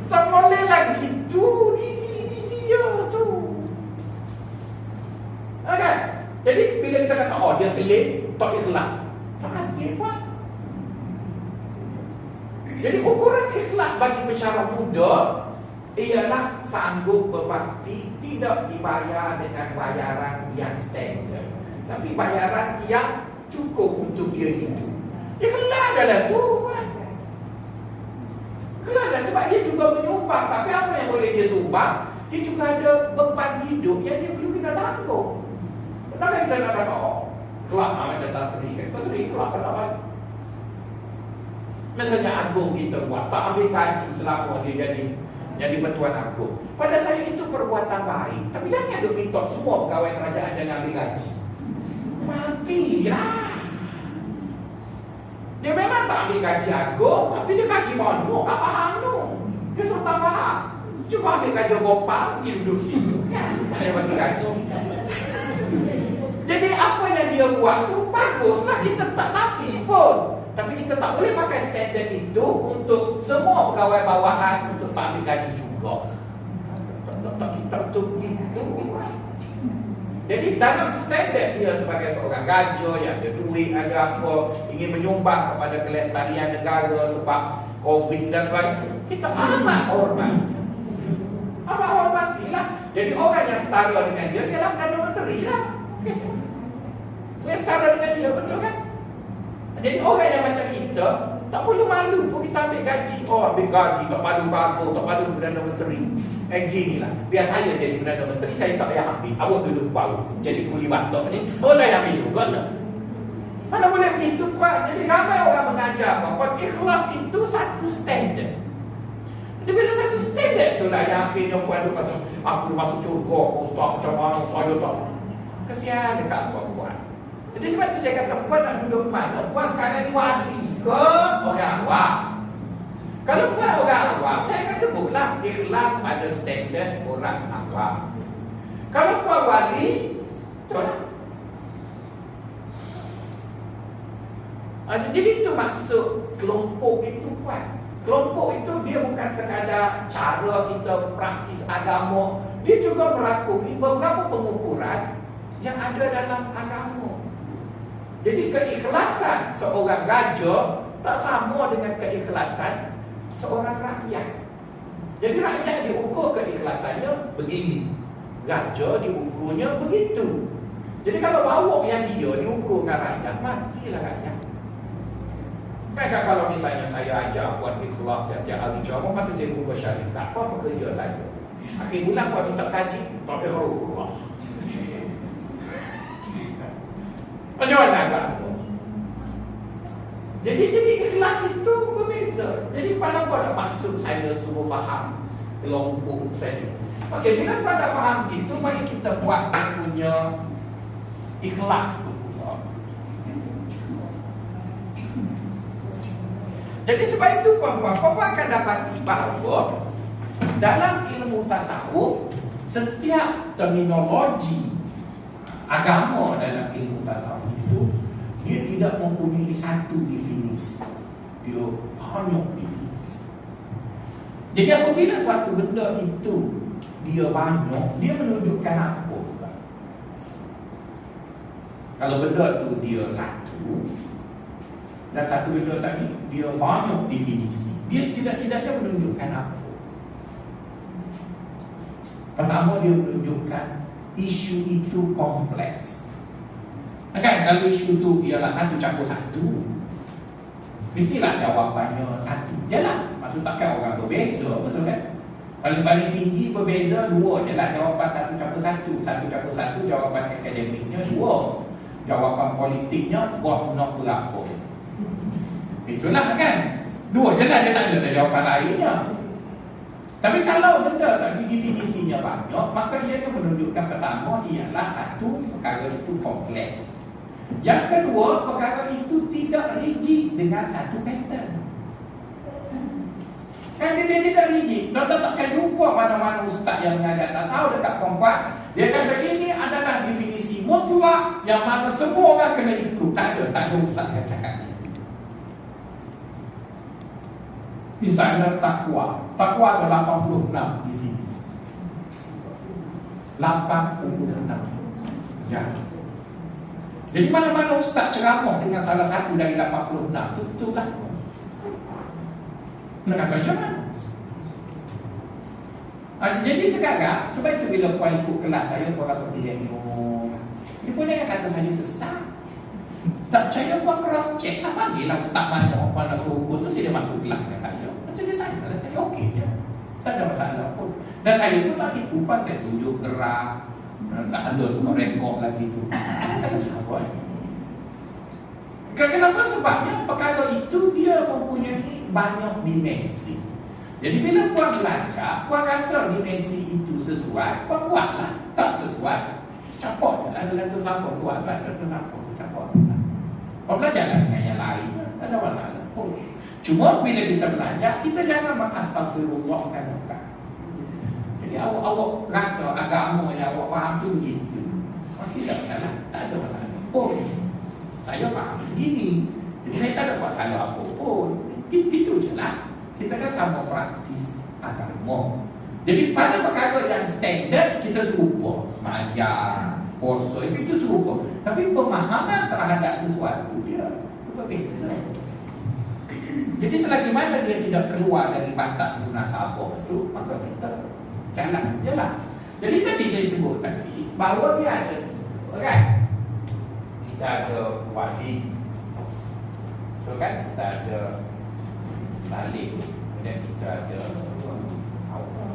Tak boleh lagi tu, dia tu. Kan? Jadi bila kita kata, oh dia gelik, tak ikhlas, tak adil pun. Jadi ukuran ikhlas bagi pencara muda ialah sanggup berbakti, tidak dibayar dengan bayaran yang standard, tapi bayaran yang cukup untuk dia hidup. Ikhlas adalah tu kan. Ikhlas adalah sebab dia juga menyumbang. Tapi apa yang boleh dia sumbang, dia juga ada beban hidup yang dia perlu kena tanggung. Tetapi kita nak kata, oh ikhlas macam Tan Sri kan. Tan Sri ikhlas tak balik. Misalnya agung kita buat, tak ambil gaji selama dia jadi Pertuan Agung. Pada saya itu perbuatan baik. Tapi jangan duk minta semua pegawai kerajaan jangan ambil gaji. Matilah. Dia memang tak ambil gaji agung, tapi dia gaji banyak, tak faham tu. Dia suruh tak faham. Cuba ambil gaji gopal, dia duduk situ. Tak ada bagi gaji. Jadi apa yang dia buat tu baguslah, kita tak nafi pun. Tapi kita tak boleh pakai standard itu untuk semua pegawai bawahan untuk tak ambil gaji juga. Tak kita tu gitu. Jadi dalam standard dia sebagai seorang raja yang ada duit, ada apa, ingin menyumbang kepada kelestarian negara sebab COVID dan sebagainya, kita amat hormat. Amat hormatilah. Jadi orang yang setara dengan dia ialah Perdana Menteri lah. Yang setara dengan dia, betul kan? Jadi orang yang macam kita tak perlu malu pun kita ambil gaji. Oh, ambil gaji, tak malu apa, tak malu Perdana Menteri. Gini lah, biar saya jadi Perdana Menteri, saya tak payah ambil. Awak duduk bau, jadi kuli batok ni. Oh, dah ambil juga lah. Mana boleh begitu Pak? Jadi ramai orang mengajar bahawa ikhlas itu satu standard. Jadi bila satu standard tu lah yang akhirnya puan tu kata, aku masuk syurga, Ustaz macam mana, saya tak. Kesian dekat puan-puan. Jadi sebab tu saya kata, puan nak duduk mana? Puan sekarang ni wali ke orang awam? Kalau puan orang awam, saya akan sebutlah ikhlas pada standard orang awam. Kalau puan wali, betul lah. Jadi itu maksud kelompok itu puan. Kelompok itu dia bukan sekadar cara kita praktis agama, dia juga melakoni beberapa pengukuran yang ada dalam agama. Jadi keikhlasan seorang raja tak sama dengan keikhlasan seorang rakyat. Jadi rakyat diukur keikhlasannya begini, raja diukurnya begitu. Jadi kalau bawa yang dia diukur dengan rakyat, matilah rakyat. Kan kalau misalnya saya ajar buat ikhlas tiap-tiap hari ceramah, maka saya buka syarikat, tak apa kerja saya. Akhir bulan buat minta kaji, tak ikhlas. Macam mana agak tu? Jadi ikhlas itu berbeza. Jadi pada pada maksud saya suruh faham kelompok tadi. Okey, bila pada faham itu, mari kita buat punya ikhlas tu. Jadi sebab itu puan-puan akan dapati bahawa dalam ilmu tasawuf, setiap terminologi agama dalam ilmu tasawuf itu dia tidak mempunyai satu definisi. Dia banyak definisi. Jadi apabila suatu benda itu dia banyak, dia menunjukkan apa? Kalau benda itu dia satu, dan satu benda tadi dia banyak definisi, dia setidak-tidaknya menunjukkan apa? Pertama, dia menunjukkan isu itu kompleks. Kan kalau isu itu ialah 1+1, mestilah jawapannya satu je lah. Maksud takkan orang berbeza, betul kan? Paling tinggi berbeza 2 je lah jawapan 1+1. 1+1 jawapan akademiknya 2. Jawapan politiknya bos nak berapa. Itulah kan, 2 je lah, dia tak ada jawapan lainnya. Tapi kalau benda tadi definisinya banyak, maka ia menunjukkan pertama ialah satu, perkara itu kompleks. Yang kedua, perkara itu tidak rigid dengan satu pattern. Kan dia tidak rigid. Kita takkan jumpa mana-mana ustaz yang mengajar tasawuf dekat perempuan, dia kata ini adalah definisi mutlak yang mana semua orang kena ikut. Tak ada ustaz yang cakap. Misalnya takwa ada 86 definisi. 86. Ya. Jadi mana-mana ustaz ceramah dengan salah satu dari 86, betul lah. Nak kata macam mana? Jadi sekarang, sebab itu bila puan ikut kelas saya, puan rasa tengok, dia boleh kata saya sesat. Tak percaya buat cross check lah, panggillah ustaz mana suruh tu, dia masuk kelas dengan saya. Macam dia tanya lah, saya okey je, tak ada masalah pun. Dan saya pun lagi kupas, saya tunjuk gerak, tak ada rekod lagi tu, tak ada sahabat. Kenapa? Sebabnya perkara itu dia mempunyai banyak dimensi. Jadi bila puan belajar, puan rasa dimensi itu sesuai, puan buatlah. Tak sesuai, capot je lah. Dalam tu apa buatlah, dalam tu apa capot je lah. Puan belajarlah dengan yang lain. Tak ada masalah pun. Cuma bila kita belajar, kita jangan mengastaghfirullahkan orang. Jadi awak rasa agama yang awak faham tu begitu, masih tak masalah, tak ada masalah pun. Saya faham begini, jadi saya tak ada masalah apa pun. Itu je lah. Kita kan sama praktis agama. Jadi pada perkara yang standard kita serupa, sembahyang, puasa itu serupa. Tapi pemahaman terhadap sesuatu dia berbeza. Jadi selagi mana dia tidak keluar dari batas munasabah itu, maka kita jalan je lah. Jadi tadi saya sebut tadi bahawa dia ada tiga, kan? Kita ada wali, so kan? Kita ada saling, kemudian kita ada awam.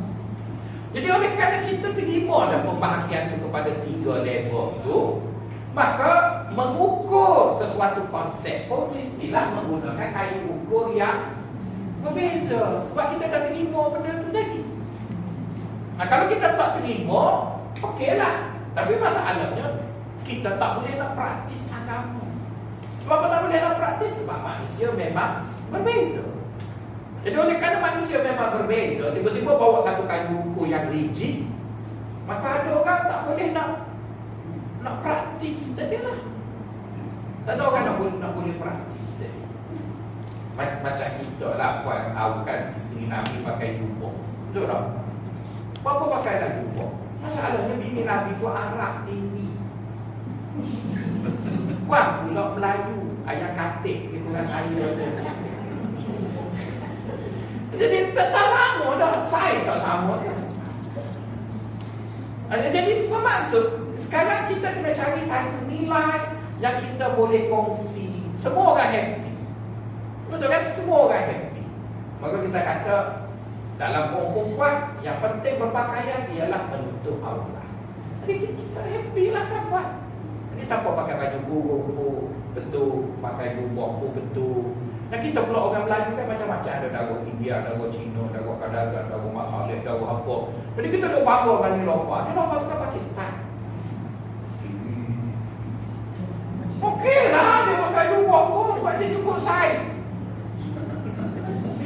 Jadi oleh kerana kita terima dah pembahagian itu kepada tiga level tu, maka mengukur sesuatu konsep pun mestilah menggunakan kayu ukur yang berbeza. Sebab kita dah terima benda tu tadi. Kalau kita tak terima, okeylah. Tapi masalahnya kita tak boleh nak praktis agama. Sebab apa tak boleh nak praktis? Sebab manusia memang berbeza. Jadi oleh kerana manusia memang berbeza, tiba-tiba bawa satu kayu ukur yang rigid, maka ada orang tak boleh nak praktis tadilah. Tak ada orang nak boleh praktis tadi. Macam kita lah puan tahu kan, isteri Nabi pakai jubah. Betul tak? Apa pakai dah jubah? Masalahnya bini Nabi tu Arab tinggi. Puan pula Melayu, ayah katik di kurang saya tu. Jadi tak sama dah, saiz tak sama dah. Jadi bermaksud sekarang kita kena cari satu nilai yang kita boleh kongsi. Semua orang happy. Betul kan? Semua orang happy. Maka kita kata dalam perempuan yang penting berpakaian ialah menutup aurat. Jadi kita happy lah kan buat. Jadi siapa pakai baju burung pun betul, pakai jubah pun betul. Dan kita pula orang Melayu kan macam-macam. Ada darah India, darah Cina, darah Kadazan, darah Mak Saleh, darah apa. Jadi kita duk bangga dengan Nilofa. Nilofa tu kan Pakistan. Okey lah dia pakai jubah pun, sebab dia cukup saiz.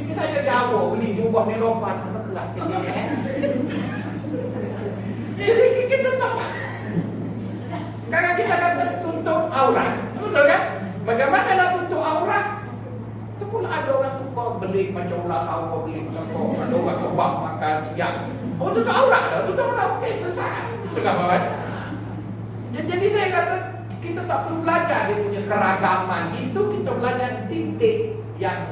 Ini saya Jawa beli jubah Nilofa, apa kelak jadi kita tak. Sekarang kita kata tutup aurat. Betul kan? Bagaimana nak tutup aurat? Itu pun ada orang suka beli macam ular sawah, beli macam tu. Ada orang kebab makan siang. Oh, tutup aurat dah. Tutup aurat. Okey, selesai. Betul kan, Bapak? Jadi saya rasa kita tak perlu belajar dia punya keragaman. Itu kita belajar titik yang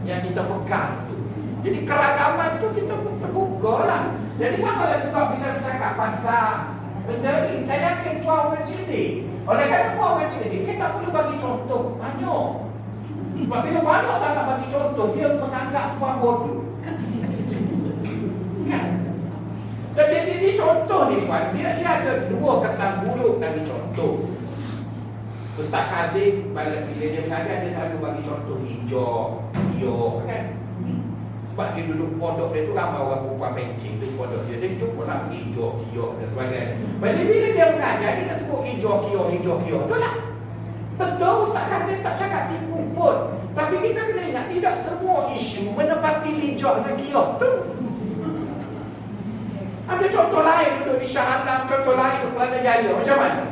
kita pegang tu. Jadi keragaman tu kita terbuka lah. Jadi sama lah juga bila bercakap pasal benda ni. Saya yakin puan orang cerdik. Oleh kerana puan orang cerdik, saya tak perlu bagi contoh banyak. Sebab bila banyak sangat bagi contoh, dia menganggap puan bodoh. Kan? Dan dia contoh ni puan, dia ada dua kesan buruk dari contoh. Ustaz Kazim, bila dia mengajar, dia selalu bagi contoh hijau, kan? Sebab dia duduk pondok dia tu ramai orang perempuan pencing tu pondok dia. Dia jumpa lah hijau dan sebagainya. Bila dia mengajar, dia dah sebut hijau. Betul lah. Betul, Ustaz Kazim tak cakap tipu pun. Tapi kita kena ingat, tidak semua isu menepati hijau dan kiyah tu. Ada contoh lain duduk di Shah Alam, contoh lain di Kelana Jaya. Macam mana?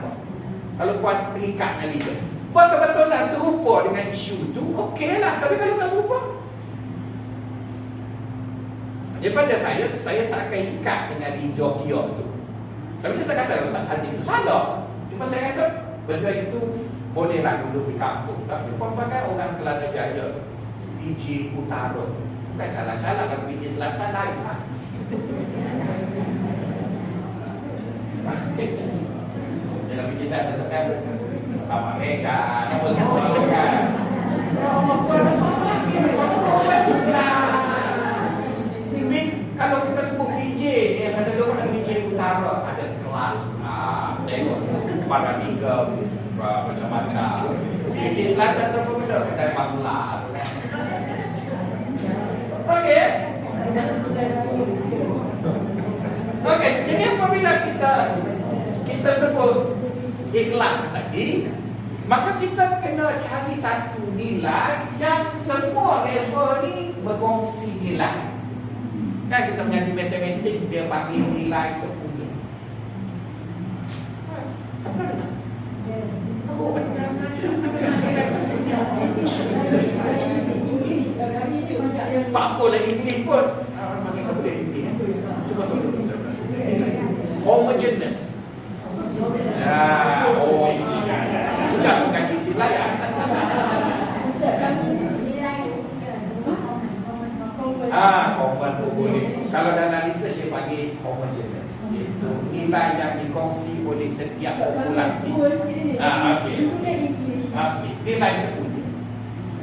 Kalau puan terikat dengan hijau. Buat kebetulan serupa dengan isu tu, okey lah. Tapi kalau tak serupa, daripada saya tak akan ikat dengan hijau-hijau tu. Tapi saya tak kata Ustaz Haji itu salah. Cuma saya rasa benda itu bolehlah duduk di kampung. Tapi pakai orang Kelana Jaya, PJ Utara, bukan jalan-jalan. Kalau PJ Selatan lain lah. Dalam PJ Selatan tu kan Taman Mega, apa semua kan. Kalau kita sebut PJ ni, yang kata dia PJ Utara, ada kelas, tengok Paradiga, macam-macam. PJ Selatan tu pun ada kedai Bangla tu kan. Okey. Okey, jadi apabila kita sebut ikhlas tadi, Maka kita kena cari satu nilai yang semua level ni berkongsi nilai. Kan kita mengaji matematik, dia bagi nilai 10. Apa dia? Aku benar tak apalah English pun. Mana kau boleh English? Cuba tolong. Homogeneous. Oh ini sudah bukan istilah ya. Common tu boleh. Kalau dalam research dia panggil homogeneous. Itu nilai yang dikongsi oleh setiap populasi. Okey. Nilai sekunya.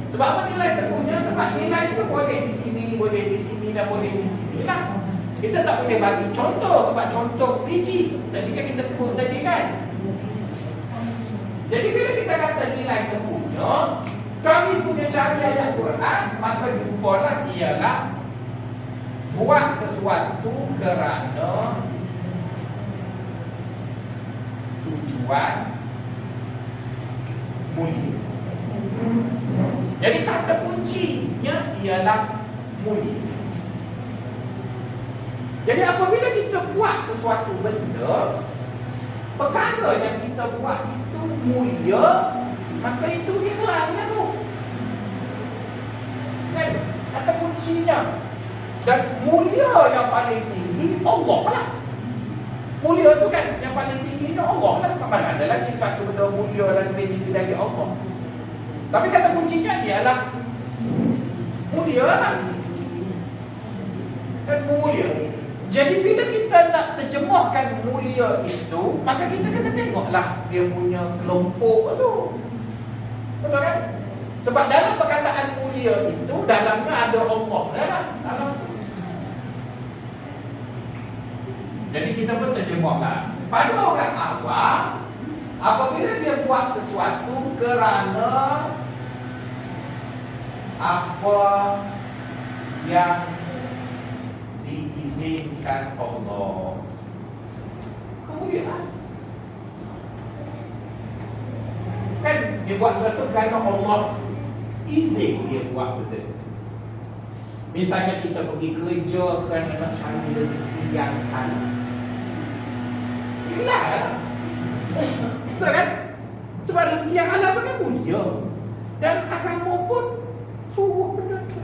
Sebab apa nilai sekunya? Sebab nilai itu boleh di sini, boleh di sini dan boleh di sini lah. Kita tak boleh bagi contoh sebab contoh rigid. Tadi kan kita sebut tadi kan. Jadi bila kita kata nilai sekunya, kami punya cari ayat Quran, maka jumpalah ialah buat sesuatu kerana tujuan mulia. Jadi kata kuncinya ialah mulia. Jadi apabila kita buat sesuatu benda, perkara yang kita buat itu mulia, maka itu ikhlasnya tu. Kan? Kata kuncinya. Dan mulia yang paling tinggi Allah lah. Mulia tu kan yang paling tingginya Allah lah. Mana ada lagi satu benda mulia dan lebih tinggi dari Allah. Tapi kata kuncinya ialah mulia lah. Kan mulia. Jadi bila kita nak terjemahkan mulia itu, maka kita kena tengoklah dia punya kelompok tu. Betul kan? Sebab dalam perkataan mulia itu, dalamnya ada Allah dalam. Jadi kita pun terjemahlah. Pada orang awam, apabila dia buat sesuatu kerana apa yang diizinkan Allah, kemuliaan. Kan dia buat sesuatu kerana Allah izin dia buat benda. Misalnya kita pergi kerja kerana nak cari rezeki yang halal. Ikhlas. Betul kan? Sebab rezeki yang halal bukan mulia. Dan agama pun suruh benda tu.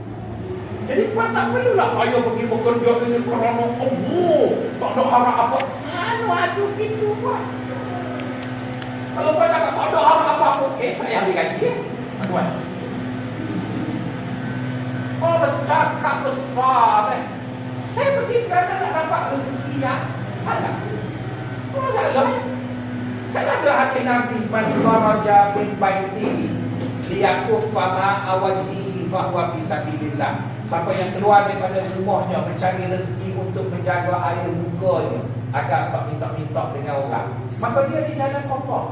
Jadi kau tak perlulah saya pergi bekerja ini kerana Allah. Tak ada harap apa. Anu gitu buat. Kalau kau cakap tak ada harap apa-apa, okey, tak payah ambil gaji. Tuan. Oh, bercakap besar. Saya pergi kerana nak dapat rezeki yang halal. Semua salah. Kan ada hati Nabi Man kharaja min baiti liyakuffa ma awajhihi fahuwa fi sabilillah. Siapa yang keluar daripada rumahnya mencari rezeki untuk menjaga air mukanya agar tak minta-minta dengan orang, maka dia di jalan Allah.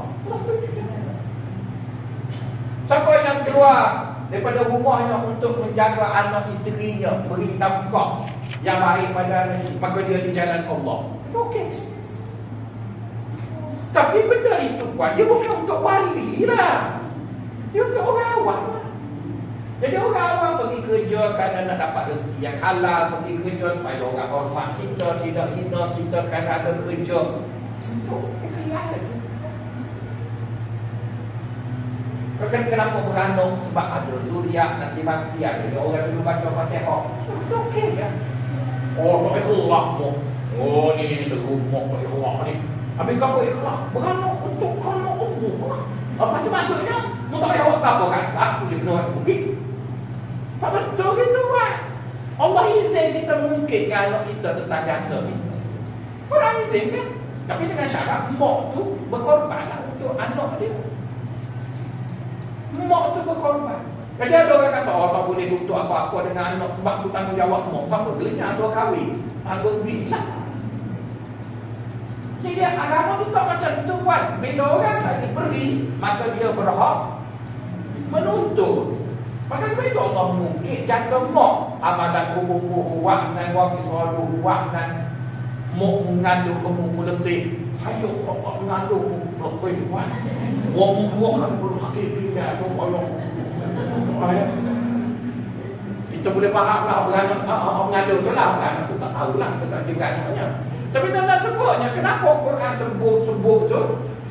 Siapa yang keluar daripada rumahnya untuk menjaga anak isterinya, beri nafkah yang baik pada anak isteri, maka dia di jalan Allah. Itu okey. Tapi benda itu pun dia bukan untuk wali lah. Dia untuk orang awam. Jadi orang awam pergi kerja kerana nak dapat rezeki yang halal, pergi kerja supaya orang hormat kita, tidak hina kita kerana ada kerja. Itu ikhlas lagi. Kan kenapa beranung? Sebab ada zuriat nanti mati, ada orang dulu baca Fatihah. Itu okey ya. Oh, tak ikhlas mu. Oh, ni terumah tak ikhlas ni. Habis kau ikhlas beranung untuk kerana Allah. Apa tu maksudnya? Mu tak payah buat apa kan? Aku je kena buat begitu. Tak betul gitu kan? Allah izin kita mungkin dengan anak kita tentang jasa kita. Orang izin kan? Tapi dengan syarat mak tu berkorbanlah untuk anak dia. Mak tu berkorban. Jadi ada orang kata, oh tak boleh untuk apa-apa dengan anak sebab tu tanggungjawab mak. Siapa belinya asal kahwin? Tanggung duit lah. Jadi agama tu tak macam tu kan. Bila orang tak diberi, maka dia berhak menuntut. Maka sebab itu Allah mungkin jasa mak. Amalan kubuh wahnan wa fisaluhu wahnan. Mak mengandung kemuku lebih Saya bapak mengandung perempuan. Wong kan perlu hakikatnya tu Allah. Kita boleh faham lah mengandung tu lah. Kan tu tak tahu lah tentang juga namanya. Tapi tak nak sebutnya. Kenapa Quran sebut tu?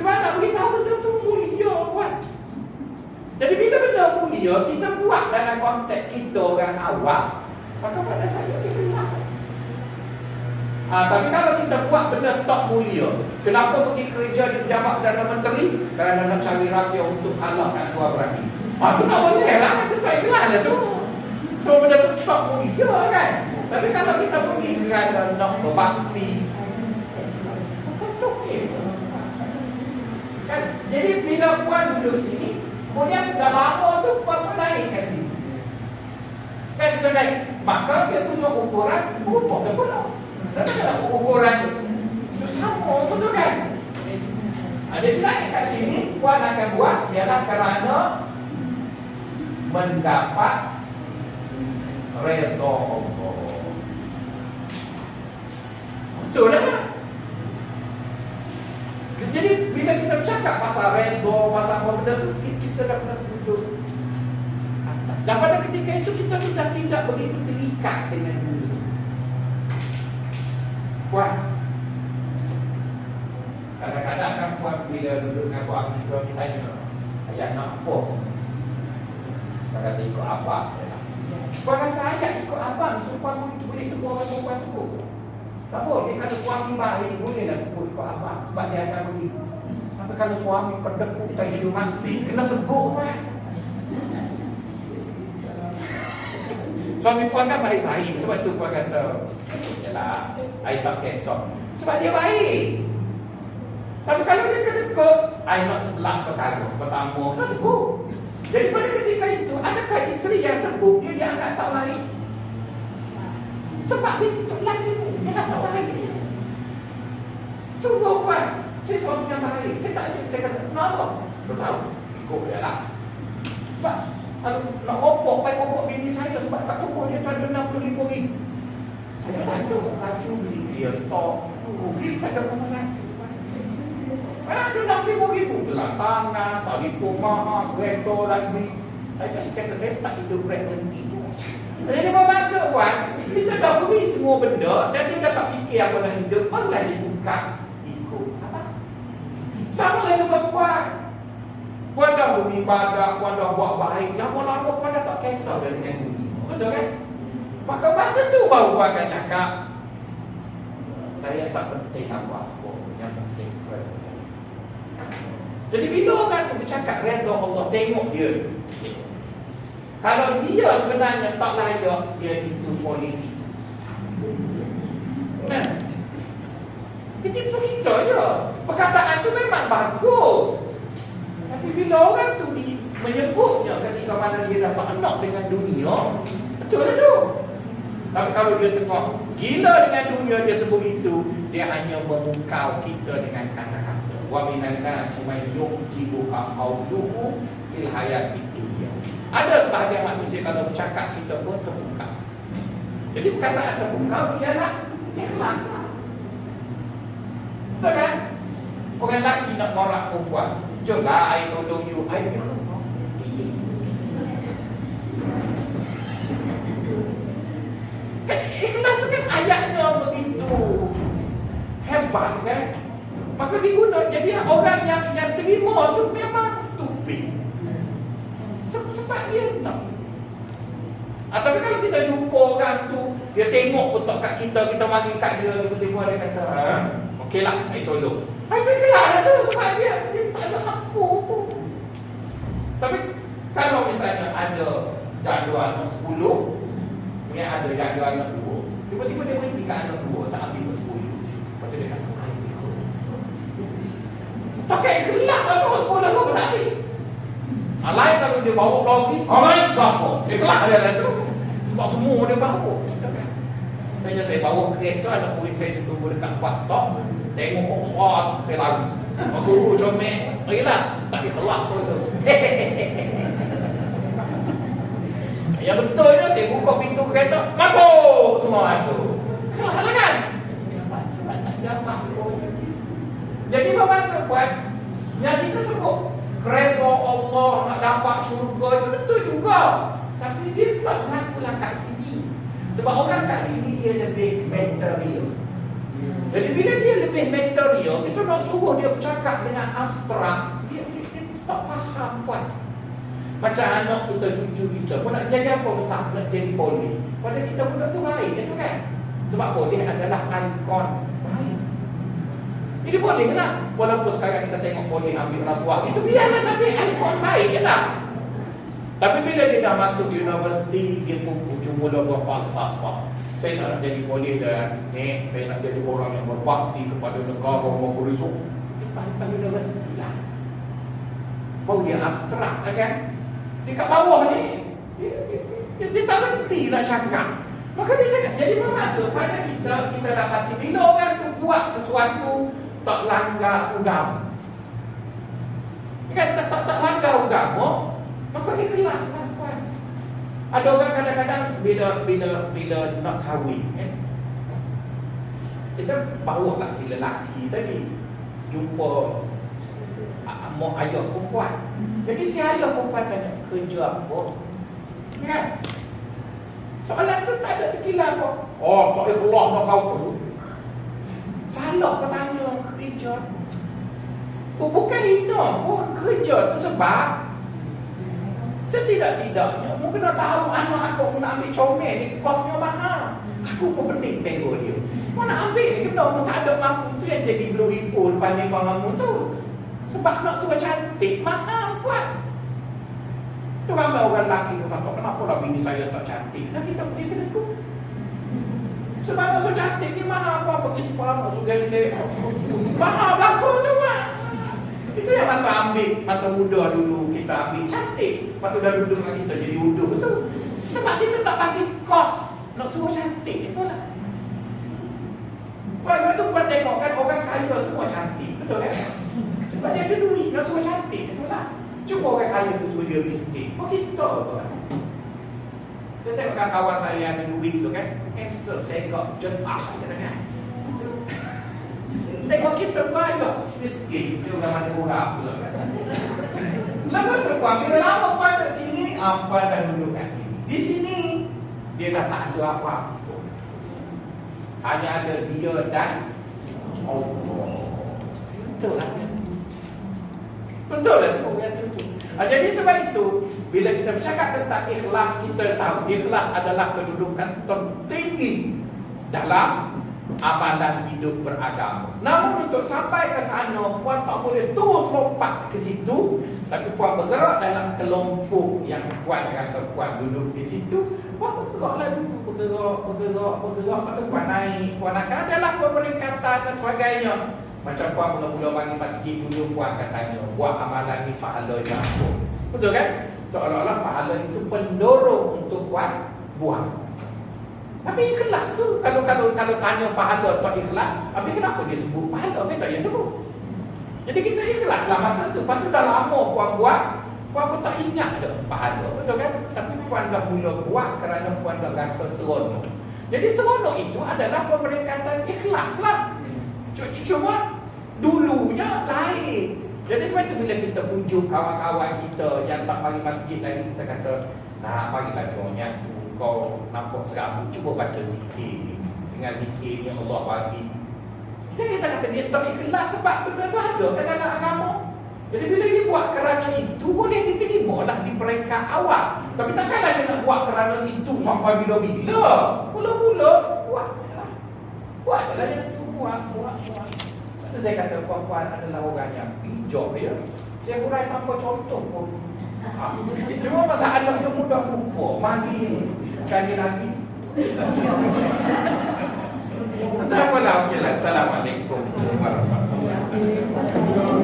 Sebab nak beritahu benda tu mulia kan. Jadi bila benda mulia, kita buat dalam konteks kita orang awam. Maka pada saya kita nak. Tapi kalau kita buat benda tak mulia, kenapa pergi kerja di pejabat Perdana Menteri? Kerana nak cari rahsia untuk halakkan tuan berani. Tu tak boleh lah, itu tak ikhlas lah tu. So benda tu tak mulia kan. Tapi kalau kita pergi kerana nak berbakti, okey. Kan? Jadi bila puan duduk sini, kemudian dah lama tu puan pun naik kat sini. Kan dia naik, maka dia tunjuk ukuran, berapa dia pula. Tapi kalau ukuran itu sama betul kan? Dia naik kat sini, puan akan buat ialah kerana mendapat redha Allah. Betul tak? Jadi bila kita bercakap pasal redha, pasal apa benda tu, kita dah pernah duduk. Dan pada ketika itu kita sudah tidak begitu terikat dengan dunia. Puan, kadang-kadang kan puan bila duduk dengan suami tanya, ayah nak apa? Puan kata ikut abang. Puan rasa ayah ikut abang tu puan boleh sebut apa puan sebut. Tak boleh, kalau suami baik bolehlah sebut ikut abang sebab dia akan begitu. Tapi kalau suami kedekut tak hidup masih kena sebut puan. Suami puan kan baik-baik. Sebab tu puan kata, yalah, I tak kesok. Sebab dia baik. Tapi kalau dia kedekut, I nak 11 pertama. Nak sebut. Jadi pada ketika itu, adakah isteri yang sebut, dia dianggap tak baik? Sebab dia lelaki tu, dia nak tak baik. Sungguh puan, saya suami yang baik. Saya kata, kenapa? Saya tahu, ikut dia lah. Sebab kalau nak opok, baik opok bini saya sebab tak opok dia tak ada RM65,000. Saya ada laju beli dia stok. Beli tak ada rumah sakit. Ada RM65,000. Belah tangan, telefon mahal, kereta lagi. Saya kata saya tak hidup berhenti. Jadi bermaksud puan, kita dah beri semua benda dan kita tak fikir apa nak hidup. Barulah dibuka ikut apa? Sama dengan perempuan. Puan dah beribadah, puan dah buat baik. Lama-lama puan dah tak kisah dah dengan dunia. Betul kan? Maka masa tu baru puan akan cakap, saya tak penting apa-apa. Yang penting redha. Jadi bila orang tu bercakap redha Allah, tengok dia. Kalau dia sebenarnya tak layak, dia itu politik. Nah, itu kita je. Perkataan tu memang bagus. Tapi bila orang tu menyebutnya ketika mana dia dah tak enak dengan dunia, betul lah tu. Tapi kalau dia tengok gila dengan dunia, dia sebut itu, dia hanya memukau kita dengan kata-kata. Wa minan nasi may yujibuka qawluhu fil hayatid dunya. Ada sebahagian manusia kalau bercakap kita pun terbuka. Jadi perkataan terbuka ialah ikhlas. Betul kan? Orang lelaki nak norak perempuan, jomlah I tolong you, I ikhlas. Kan ikhlas tu kan ayatnya begitu hebat kan. Maka diguna. Jadi orang yang terima tu memang stupid. Sebab dia tak. Tapi kalau kita jumpa orang tu, dia tengok pun tak kat kita mari kat dia, tiba-tiba dia kata, okeylah, I tolong. I ikhlas lah tu sebab dia tak ada apa pun. Tapi kalau misalnya ada jadual anak 10, kemudian ada jadual anak 2, tiba-tiba dia berhenti kat anak 2, tak ambil 10. Lepas tu dia kata, tak kaya gelap lah tu 10 kau tak ambil. Lain kalau dia bawa lagi, lain berapa? Ikhlas dia lah tu. Sebab semua dia bawa. Saya bawa kereta, anak murid saya tunggu dekat bus stop, tengok Oxford, saya lari. Aku comel, pergilah, tak ikhlas tu. Yang betulnya saya buka pintu kereta, masuk! Semua masuk. Ikhlas lah kan? Sebab tak jawab pun. Jadi bermaksud buat yang kita sebut redha Allah nak dapat syurga itu betul juga. Tapi dia tak berlakulah kat sini. Sebab orang kat sini dia lebih material. Jadi bila dia lebih material, kita nak suruh dia bercakap dengan abstrak, dia tak faham pun. Macam anak kita, cucu kita pun nak jadi apa besar, nak jadi polis. Pada kita pun tu baik, itu kan? Sebab polis adalah ikon baik. Jadi boleh lah. Walaupun sekarang kita tengok polis ambil rasuah, itu biarlah, tapi ikon baik je lah. Tapi bila dia dah masuk universiti, dia pun mula berfalsafah. Saya tak nak jadi polis dan saya nak jadi orang yang berbakti kepada negara maupun risuk. Dia pada universiti lah. Baru dia abstrak kan? Dia kat bawah ni, dia tak berhenti nak cakap. Maka dia cakap, jadi bermaksud pada kita dapati bila orang tu buat sesuatu tak langgar agama. Kan tak langgar agama, maka dia kelas tuan. Ada orang kadang-kadang bila nak kahwin kan, kita bawa lah si lelaki tadi jumpa mak ayah perempuan. Jadi si ayah perempuan tanya, kerja apa? Kan? Soalan tu tak ada terkilah apa. Oh, tak ikhlas nak kau tu. Salah kau tanya kerja. Bukan hina pun, kerja tu sebab setidak-tidaknya mungkin nak tahu anak aku nak ambil comel ni, kosnya mahal. Aku pun pening pengok dia. Kau nak ambil ke benda tak ada mampu tu yang jadi blue hippo depan ni kamu tu. Sebab nak suruh cantik mahal kuat. Tu ramai orang lelaki tu kata, kenapa lah bini saya tak cantik? Nah kita pergi ke deku. Sebab nak suruh cantik ni mahal apa? Pergi sekolah, masuk gede. Mahal berlaku tu kan. Itu yang masa muda dulu kita ambil cantik. Lepas tu dah duduk dengan kita jadi uduh tu. Sebab kita tak bagi kos nak suruh cantik. Itulah. Sebab tu buat tengok kan orang kaya semua cantik. Betul kan? Sebab dia ada duit nak suruh cantik. Itulah. Cuba orang kaya tu suruh dia miskin. Oh kita tu kan. Saya tengok kawan saya yang ada duit tu kan. Handsome, segak, jempah kan. Tengok kita banyak miskin. Dia orang mana orang pula kan. Lama sebuah, bila lama puan kat sini, puan dah duduk kat sini. Di sini, dia dah tak ada apa-apa. Hanya ada dia dan Allah. Betul lah. Betul lah tu. Jadi sebab itu, bila kita bercakap tentang ikhlas, kita tahu ikhlas adalah kedudukan tertinggi dalam amalan hidup beragama. Namun untuk sampai ke sana, puan tak boleh terus lompat ke situ, tapi puan bergerak dalam kelompok yang puan rasa puan duduk di situ. Puan bergeraklah dulu, bergerak. Lepas tu puan naik, puan akan adalah pemeringkatan dan sebagainya. Macam puan mula-mula bagi masjid dulu, puan akan tanya, buat amalan ni pahala yang apa? Betul kan? Seolah-olah pahala itu pendorong untuk puan buat. Tapi ikhlas tu, kalau tanya pahala tak ikhlas, habis kenapa dia sebut pahala? Dia tak dia sebut. Jadi kita ikhlas lah masa tu. Lepas tu dah lama puan buat, puan pun tak ingat dah pahala. Betul kan? Tapi puan dah mula buat kerana puan dah rasa seronok. Jadi seronok itu adalah pemeringkatan ikhlas lah. Cuma dulunya lain. Jadi sebab itu bila kita pujuk kawan-kawan kita yang tak mari masjid lagi, kita kata, nah marilah jonya kau nampak serabut, cuba baca zikir ni. Dengan zikir ni Allah bagi. Jadi kita kata dia tak ikhlas sebab benda tu ada kan dalam agama. Jadi bila dia buat kerana itu, boleh diterima lah di peringkat awal. Tapi takkanlah dia nak buat kerana itu sampai bila-bila. Mula-mula buatlah. Buatlah yang itu, buat. Lepas tu saya kata puan-puan adalah orang yang bijak ya. Saya kurang tanpa contoh pun. Cuma masalah dia mudah lupa. Mari sekali lagi. Tak apalah. Okeylah. Assalamualaikum warahmatullahi wabarakatuh.